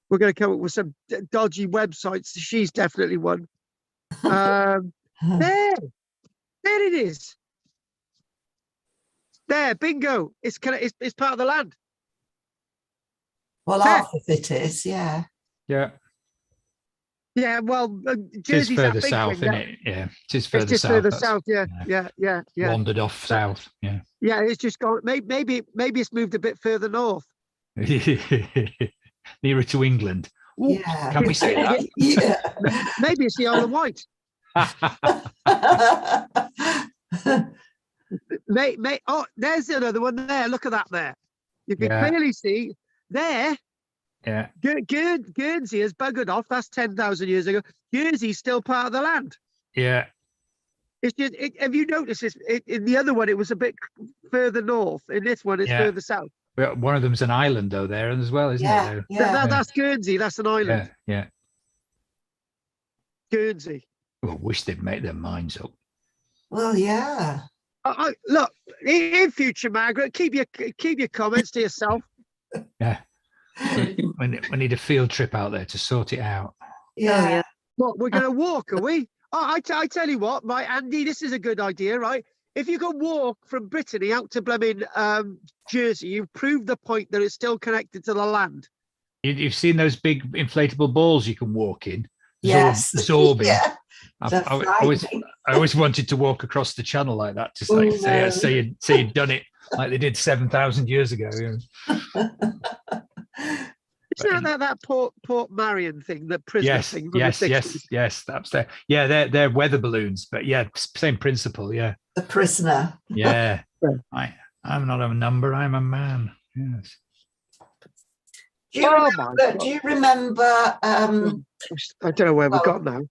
We're going to come up with some dodgy websites. She's definitely one. There it is. There, bingo. It's part of the land. Well, half of it is, yeah. Yeah. Yeah, well, It is Jersey's further that big south, thing, isn't it? Yeah. It is further it's just south. further that's- south, yeah. Wandered off south. Yeah. Yeah, it's just gone. Maybe it's moved a bit further north. Nearer to England. Ooh, Yeah. Can we say that? Yeah. Maybe it's the Isle of Wight. Oh, there's another one there. Look at that there. You can clearly see there. Yeah. Guernsey has buggered off. That's 10,000 years ago. Guernsey's still part of the land. Yeah. It's just. Have you noticed this? In the other one, it was a bit further north. In this one, it's further south. Well, one of them's an island though there as well, isn't Yeah, it? yeah. That's Guernsey. That's an island. Yeah. Guernsey. Well, wish they'd make their minds up. Well, yeah. Look, in future, Margaret, keep your comments to yourself. Yeah. we need a field trip out there to sort it out. Yeah. What, we're going to walk, are we? Oh, I tell you what, right, Andy, this is a good idea, right? If you can walk from Brittany out to Blooming Jersey, you've proved the point that it's still connected to the land. You've seen those big inflatable balls you can walk in? Yes. Zorbing. Yeah. I always wanted to walk across the channel like that to say you'd done it like they did 7,000 years ago. Yeah. Isn't that Port Marion thing, the prisoner thing? From the 60s? Yes. That's there. Yeah, they're weather balloons, but yeah, same principle. Yeah. The prisoner. Yeah. I'm not a number. I'm a man. Yes. Do you remember I don't know where we got now.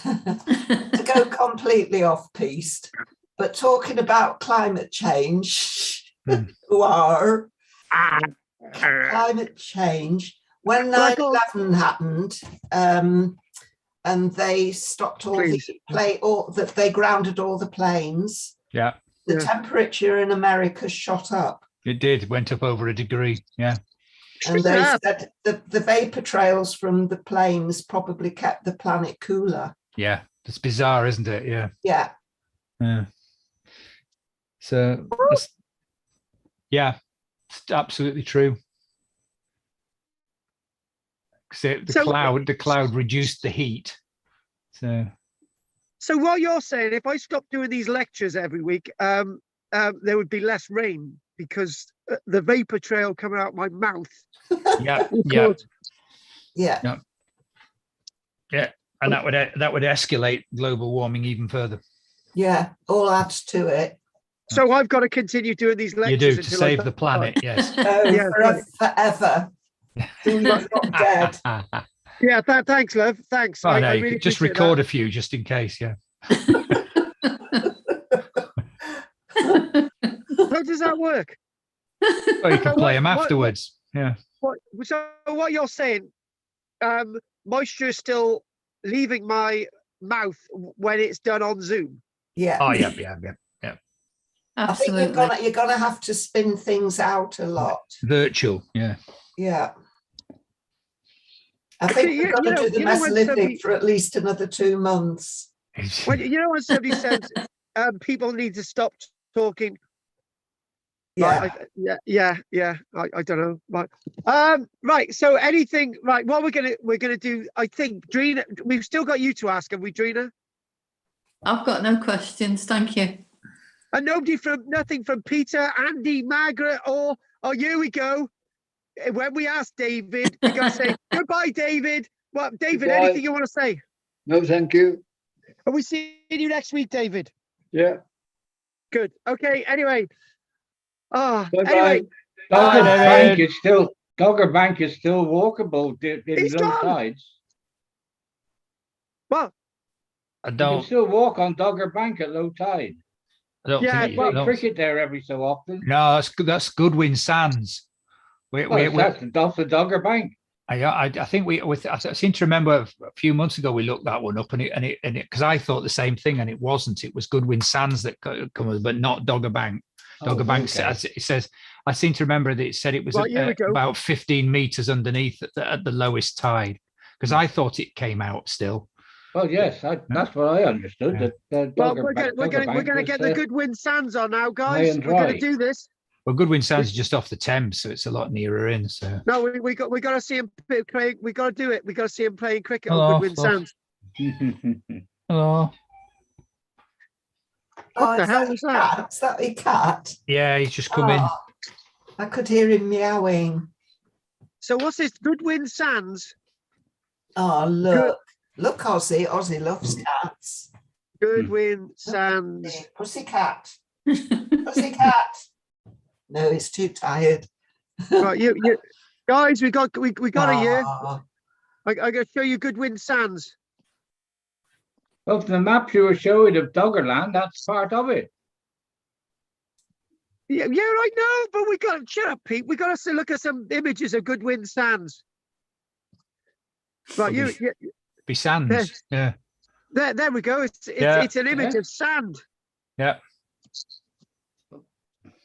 to go completely off piste, but talking about climate change, climate change, when 9/11 happened, and they stopped that they grounded all the planes. Yeah. The temperature in America shot up. It did. Went up over a degree. Yeah. And they said the vapor trails from the planes probably kept the planet cooler. Yeah. It's bizarre, isn't it? Yeah. Yeah. Yeah. So yeah, it's absolutely true. Because the cloud reduced the heat. So what you're saying, if I stop doing these lectures every week, there would be less rain because the vapor trail coming out my mouth. yeah, Yeah. and that would escalate global warming even further. Yeah. All adds to it. So I've got to continue doing these lectures. You do to until save the planet. Yes. Oh, Yeah, forever. Till you're not dead. Yeah, thanks, love. Thanks. Oh, I no, you really could just appreciate record that. a few just in case. Yeah. How does that work? Or you can So play them what- afterwards. Yeah. So what you're saying, moisture is still leaving my mouth when it's done on Zoom. Yeah. Oh, yeah. I think Absolutely. you're gonna have to spin things out a lot. Virtual. Yeah. Yeah. I think See, we're going to do the when mesolithic somebody- for at least another 2 months. When when somebody says people need to stop talking. Yeah. Yeah. I don't know. Right. So anything. Right. What we're gonna do. I think Drina. We've still got you to ask, have we, Drina? I've got no questions. Thank you. And nothing from Peter, Andy, Margaret, or here we go. When we ask David, we gotta say goodbye, David. Well, David, Goodbye. anything you want to say? No, thank you. Are we seeing you next week, David? Yeah. Good. Okay. Anyway. Bye-bye. Anyway. Dogger Bank David. is still walkable in He's low gone. tides. Well, I You can don't. still walk on Dogger Bank at low tide. I don't Yeah, think. Play I don't- cricket there every so often. No, that's Goodwin Sands. That's the Dogger Bank. I think I seem to remember a few months ago we looked that one up and it because I thought the same thing and it wasn't. It was Goodwin Sands that come, but not Dogger Bank. Dogger Bank it says. I seem to remember that it said it was Right, here we go. about 15 meters underneath at the lowest tide because I thought it came out still. Well, yes, that's what I understood. Yeah. That well, Dogger we're Bank gonna was, get the Goodwin Sands on now, high guys. and We're gonna dry. do this. Well, Goodwin Sands is just off the Thames, so it's a lot nearer in. So No, we got to see him play. We got to do it. We got to see him playing cricket Hello, on Goodwin Fluff. Sands. hello. What the is hell that was a that? cat? Is that a cat? Yeah, he's just come in. Oh, I could hear him meowing. So what's this? Goodwin Sands. Oh, look. Look, Ozzy. Ozzy loves cats. Goodwin Sands. Pussycat. Pussycat. No, he's too tired. Right, you guys, we got a year. Oh, I gotta show you Goodwin Sands. Well, the map you were showing of Doggerland, that's part of it. Yeah, I know, but we got shut up, Pete. We got to look at some images of Goodwin Sands. Right, Be Sands. Yeah. there we go. It's an image of sand. Yeah.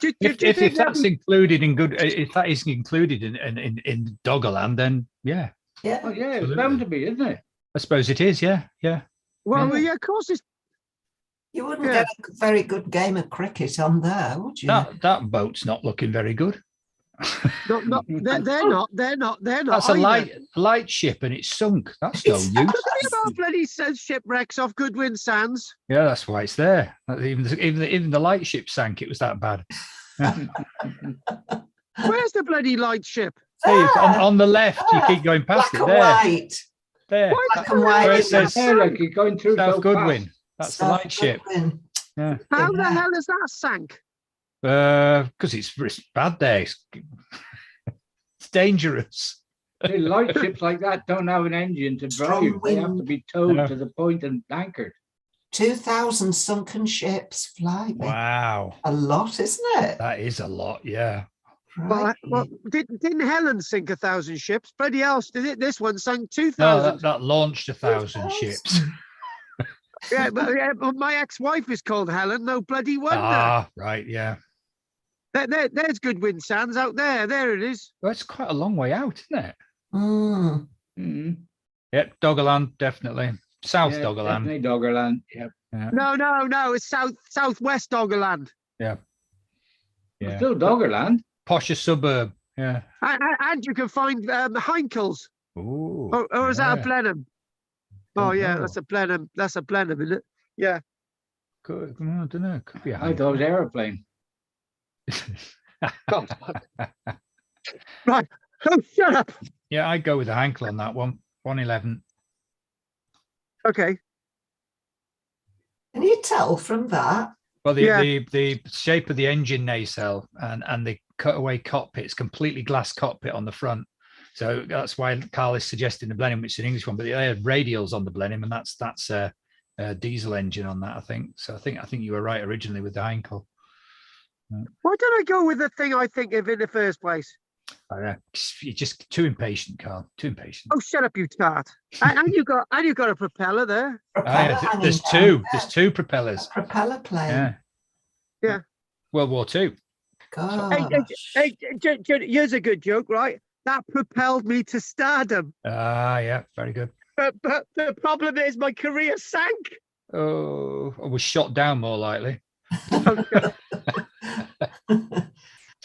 Do you If think that's included if that is included in Doggerland, then yeah, yeah. Oh, yeah, it's Absolutely. bound to be, isn't it? I suppose it is. Yeah. Well, yeah, of course it's You wouldn't get a very good game of cricket on there, would you? That boat's not looking very good. not. They're not. That's a light ship and it's sunk. That's no use. About bloody says shipwrecks off Goodwin Sands. Yeah, that's why it's there. Even the light ship sank. It was that bad. Where's the bloody light ship? Hey, it's on the left. You keep going past Black it. and There, white. there. Black and white. Where it is says Yeah, like you're going through South so Goodwin. fast. That's the South light ship. Goodwin. Yeah. How the Yeah. hell is that sank? Because it's bad there. It's dangerous. See, light ships like that don't have an engine to Strong drive. They have to wind. be towed Yeah. to the point and anchored. 2,000 sunken ships fly. Wow, A lot, isn't it? that is a lot. Yeah. Well, Right. didn't Helen sink 1,000 ships? Bloody else did it? This one sunk No, 2,000. that launched 1,000 2,000. ships. But my ex-wife is called Helen. No bloody wonder. Ah, right. Yeah. There's Goodwin Sands out there. There it is. Well, it's quite a long way out, isn't it? Mm. Mm. Yep, Doggerland, definitely. South Yeah, Doggerland. definitely Doggerland. Yep. Yeah. No. It's southwest Doggerland. Yeah. It's Yeah. still Doggerland. Posher suburb. Yeah. And you can find Heinkels. Ooh. Or is that a yeah. Blenheim? Oh Don't yeah, know. that's a Blenheim. That's a Blenheim, isn't it? Yeah. Could, I don't know. Could be a I thought it was aeroplane. Oh, right. Oh, shut up. Yeah, I'd go with the Hankel on that one. 111. Okay. Can you tell from that? Well, Yeah. the shape of the engine nacelle and the cutaway cockpit is completely glass cockpit on the front. So that's why Carl is suggesting the Blenheim, which is an English one, but they had radials on the Blenheim, and that's a diesel engine on that, I think. So I think you were right originally with the Heinkel. Why don't I go with the thing I think of in the first place? You're just too impatient, Carl. Too impatient. Oh, shut up, you tart! and you got a propeller there. Propeller hanging there's down two. there. There's two propellers. A propeller plane. Yeah. Yeah. World War II. Gosh. Hey, here's a good joke, right? That propelled me to stardom. Yeah, very good. But the problem is my career sank. Oh, I was shot down more likely.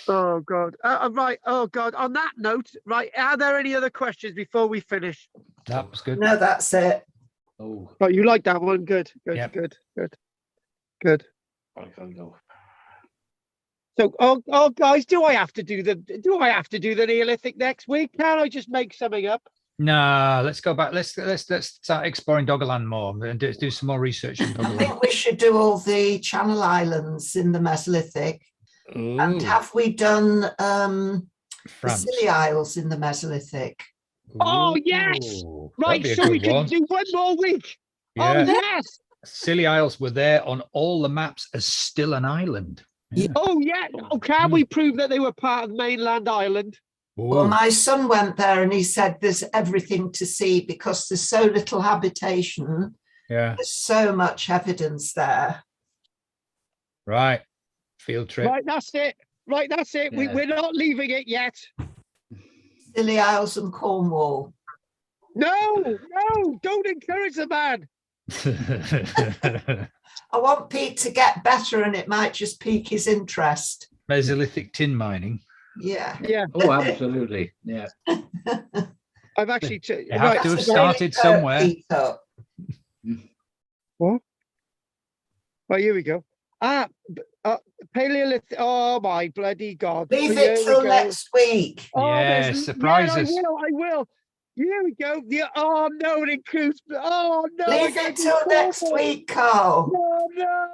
Oh God! Right. Oh God! On that note, right? Are there any other questions before we finish? That was good. No, that's it. Oh, Oh, you like that one? Good. Yep. Good. I can't go. So, oh, guys, do I have to do the Neolithic next week? Can I just make something up? No, let's go back. Let's start exploring Doggerland more and do some more research on I Doggerland. think we should do all the Channel Islands in the Mesolithic. And have we done the France. Scilly Isles in the Mesolithic? Oh, yes! Ooh, Right, that'd be a so we good can one. do one more week. Yeah. Oh, yes. Scilly Isles were there on all the maps as still an island. Yeah. Oh, yeah. Oh, can we prove that they were part of mainland Ireland? Well, Ooh. my son went there and he said there's everything to see because there's so little habitation. Yeah. There's so much evidence there. Right. Field trip. Right, that's it. Yeah. We're not leaving it yet. Scilly Isles and Cornwall. No, don't encourage the man. I want Pete to get better and it might just pique his interest. Mesolithic tin mining. Yeah. Yeah, Oh, absolutely. Yeah. I've actually. They have to have started somewhere. Pete up. What? Oh, here we go. Paleolithic. Oh my bloody God! Leave Here it we till go. next week. Oh, Yeah, there's- surprises. Yeah, I will. Here we go. Oh no, it includes. Oh no, Leave it till next week, Carl. Oh no.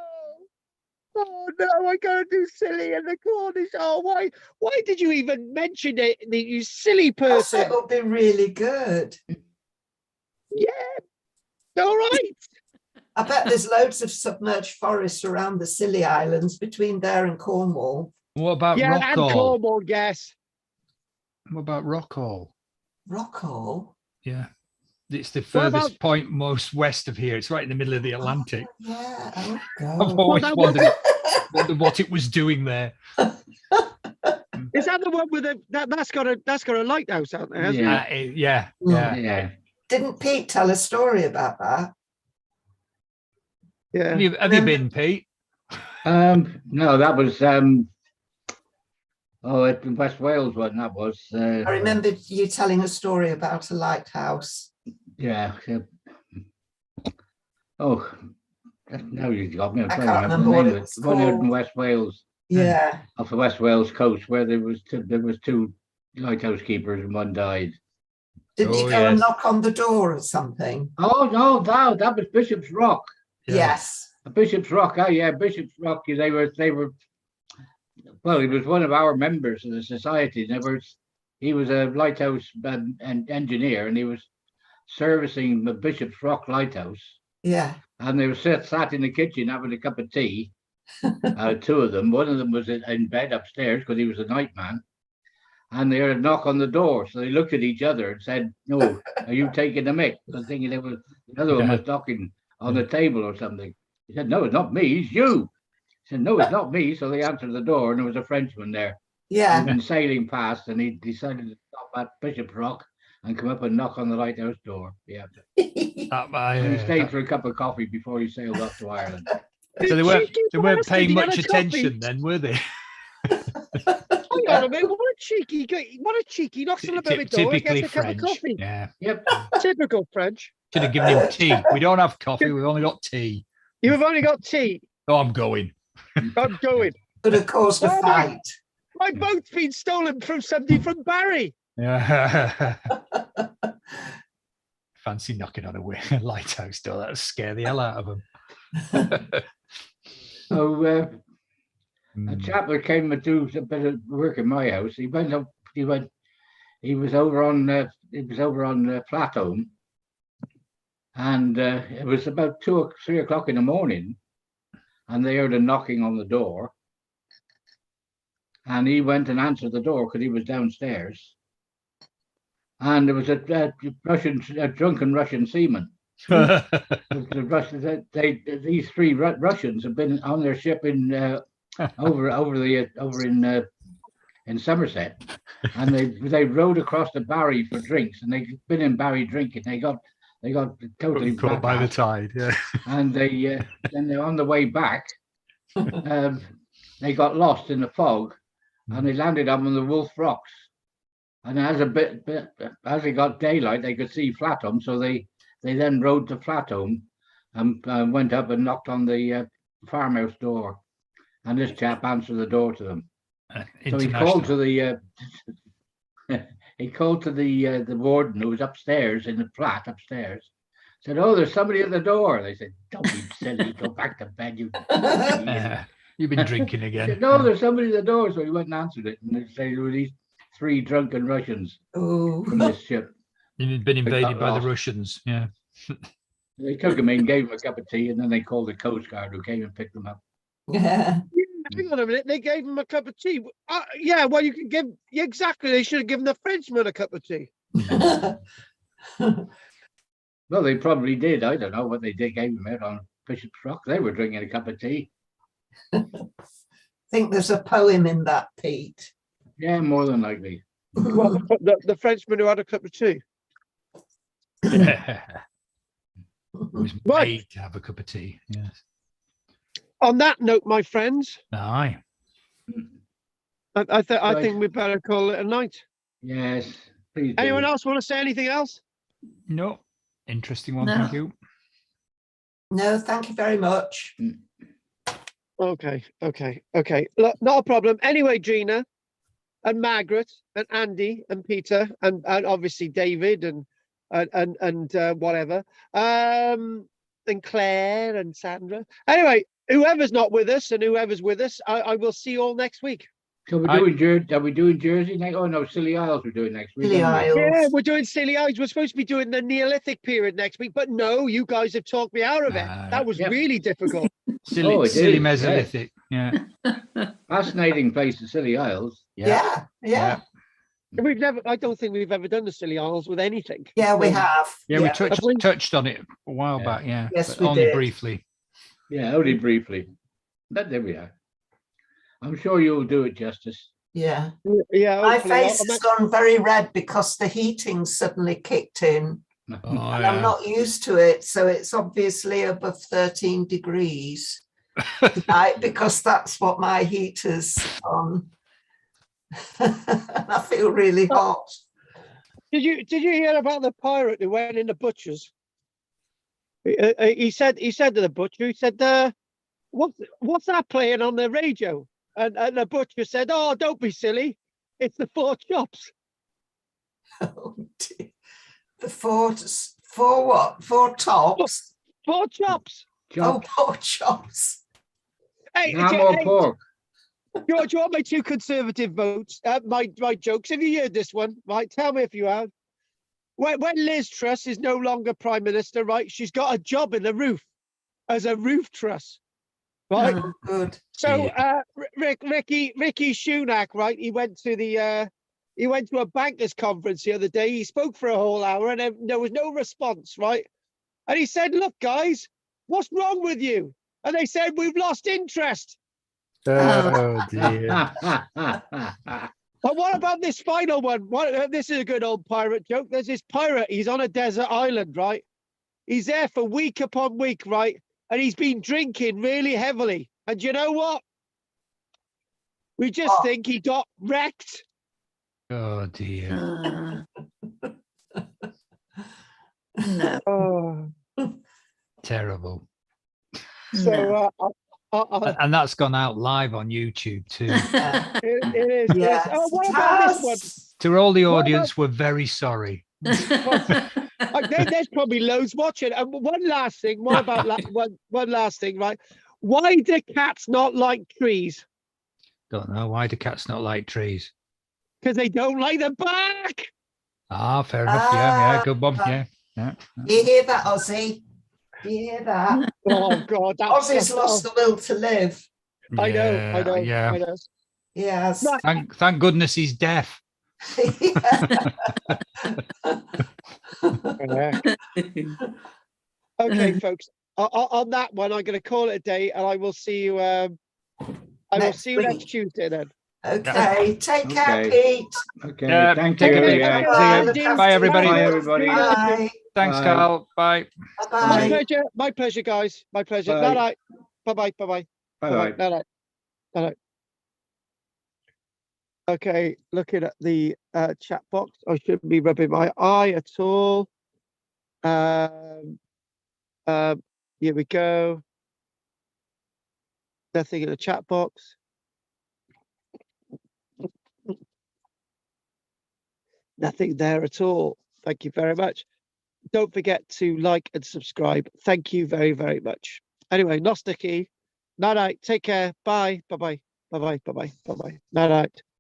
Oh no, I gotta do silly in the Cornish. Oh, why did you even mention it, you silly Because person? it'll be really good. Yeah. All right. I bet there's loads of submerged forests around the Scilly Islands between there and Cornwall. What about Yeah, and Rockall? Cornwall, guess. What about Rockall? Rockall? Yeah. It's the What about- furthest point most west of here. It's right in the middle of the Atlantic. Yeah, oh I've God. always that wondered what it was doing there. Is that the one with that's got a lighthouse out there? Hasn't Yeah. it? Yeah. Yeah. Didn't Pete tell a story about that? Yeah. Have you been, Pete? No, that was in West Wales when that was. I remember you telling a story about a lighthouse. Yeah. Oh, now you got me. I'm I trying can't to remember what the name it of was it. One out in called. West Wales, Yeah. off the West Wales coast, where there was two lighthouse keepers and one died. Didn't you Oh, go and yes. knock on the door or something? Oh no, that was Bishop's Rock. Yeah. Yes. Bishop's Rock. Oh yeah, Bishop's Rock. They were. Well, he was one of our members of the society. He was a lighthouse engineer, and he was servicing the Bishop's Rock lighthouse. Yeah. And they were sat in the kitchen having a cup of tea. Two of them. One of them was in bed upstairs because he was a night man. And they heard a knock on the door, so they looked at each other and said, "No, are you taking the mick?" I was thinking the other one was knocking on the table or something. He said, "No, it's not me, it's you." He said, "No, it's not me." So they answered the door, and there was a Frenchman there. Yeah. He'd been sailing past, and he decided to stop at Bishop's Rock and come up and knock on the lighthouse door. Yeah. That, He stayed for a cup of coffee before he sailed off to Ireland. so they weren't paying Cheeky much bastard, attention then, were they? Hang on a minute, what a cheeky knocks on the door, Typically gets a cup of French. coffee. Yeah. Yep. Typical French. Should have given him tea. We don't have coffee. We've only got tea. You've only got tea. Oh, I'm going. I'm going. Could have caused a Oh, fight. My boat's been stolen from somebody from Barry. Yeah. Fancy knocking on a lighthouse door. That'd scare the hell out of them. So a chap that came to do a bit of work in my house. He was over on Flatholme, and it was about 2 or 3 o'clock in the morning, and they heard a knocking on the door, and he went and answered the door because he was downstairs, and there was a drunken Russian seaman. The Russians, these 3 Russians have been on their ship in in Somerset, and they rowed across the Barry for drinks, and they've been in Barry drinking. They got totally caught by the tide. Yeah. and then they're on the way back. They got lost in the fog, and they landed up on the Wolf Rocks. And as it got daylight, they could see Flatholme, so they then rowed to Flatholme and went up and knocked on the farmhouse door, and this chap answered the door to them. So he called to the the warden who was upstairs in the flat upstairs. Said, "Oh, there's somebody at the door." They said, "Don't be silly, go back to bed, you." You've been drinking again. Said, "No, there's somebody at the door." So he went and answered it, and they said there were these 3 drunken Russians from this ship. You've been invaded by the Russians. Yeah. They took him in, gave him a cup of tea, and then they called the Coast Guard who came and picked them up. Yeah. Hang on a minute, they gave him a cup of tea. Yeah, well, you can give, exactly, they should have given the Frenchman a cup of tea. Well, they probably did. I don't know what they did. Gave him out on Bishop's Rock. They were drinking a cup of tea. I think there's a poem in that, Pete. Yeah, more than likely. Well, the Frenchman who had a cup of tea. It was Right. made to have a cup of tea. Yes. On that note, my friends, Aye. I Right. think we better call it a night. Yes, please. do. Anyone else want to say anything else? No. Interesting one. No. Thank you. No, thank you very much. Okay. Look, not a problem. Anyway, Gina and Margaret and Andy and Peter and obviously David and whatever, and Claire and Sandra. Anyway, whoever's not with us and whoever's with us, I will see you all next week. So we're doing are we doing Jersey next? Oh no, Scilly Isles we're doing next week. Scilly aren't we? Isles. Yeah, we're doing Silly Eyes. We're supposed to be doing the Neolithic period next week, but no, you guys have talked me out of it. That was Yep. really difficult. Silly, Oh, it silly is, mesolithic. Yeah. Fascinating place, the Scilly Isles. Yeah. Yeah. I don't think we've ever done the Silly Isles with anything. Yeah, we have. Yeah, we Have we? touched on it a while Yeah. back. Yeah. Yes, but we only did. briefly. Yeah, only briefly. But there we are. I'm sure you'll do it justice. Yeah. Yeah. My hopefully. face has gone very red because the heating suddenly kicked in. Oh, And I'm not used to it, so it's obviously above 13 degrees tonight because that's what my heater's on. And I feel really hot. Did you hear about the pirate who went in the butcher's? He said to the butcher, he said, what's that playing on the radio? And the butcher said, "Oh, don't be silly. It's the 4 chops." Oh, dear. The four what? 4 tops? 4 chops. Oh, Chops, 4 chops. Hey, ham or pork? do you want my 2 conservative votes? My jokes. Have you heard this one? Right, tell me if you have. When Liz Truss is no longer Prime Minister, right, she's got a job in the roof as a roof truss, right? Oh, good. So Ricky Sunak, right? He went to a bankers conference the other day. He spoke for a whole hour and there was no response, right? And he said, "Look, guys, what's wrong with you?" And they said, "We've lost interest." Oh dear. But what about this final one? This is a good old pirate joke. There's this pirate. He's on a desert island, right? He's there for week upon week, right? And he's been drinking really heavily. And you know what? We just think he got wrecked. Oh dear. No. Oh. Terrible. So And that's gone out live on YouTube too. it is. Yes, Oh, what about this one? To all the audience, we're very sorry. There's probably loads watching. And one last thing. What about one last thing, right? Why do cats not like trees? Don't know. Why do cats not like trees? Because they don't like the bark. Ah, fair enough. Yeah, good one. Yeah. You hear that, Ozzy? You hear that? Oh God, Ozzy's lost the will to live. I know. Yeah. I know. Yes. Thank goodness he's deaf. Okay, folks. On that one, I'm going to call it a day, and I will see you. Next Tuesday then. Okay. Take care, Pete. Okay. Thank Take you. it easy. Yeah. See you. Bye, everybody. Bye, everybody. Bye. Thanks, Bye. Carl. Bye. Bye. My pleasure, guys. My pleasure. Bye. Night. Bye. Bye. Night. Okay, looking at the chat box. I shouldn't be rubbing my eye at all. Here we go. Nothing in the chat box. Nothing there at all. Thank you very much. Don't forget to like and subscribe. Thank you very, very much. Anyway, Nostiki. Night. Take care. Bye. Bye. Night.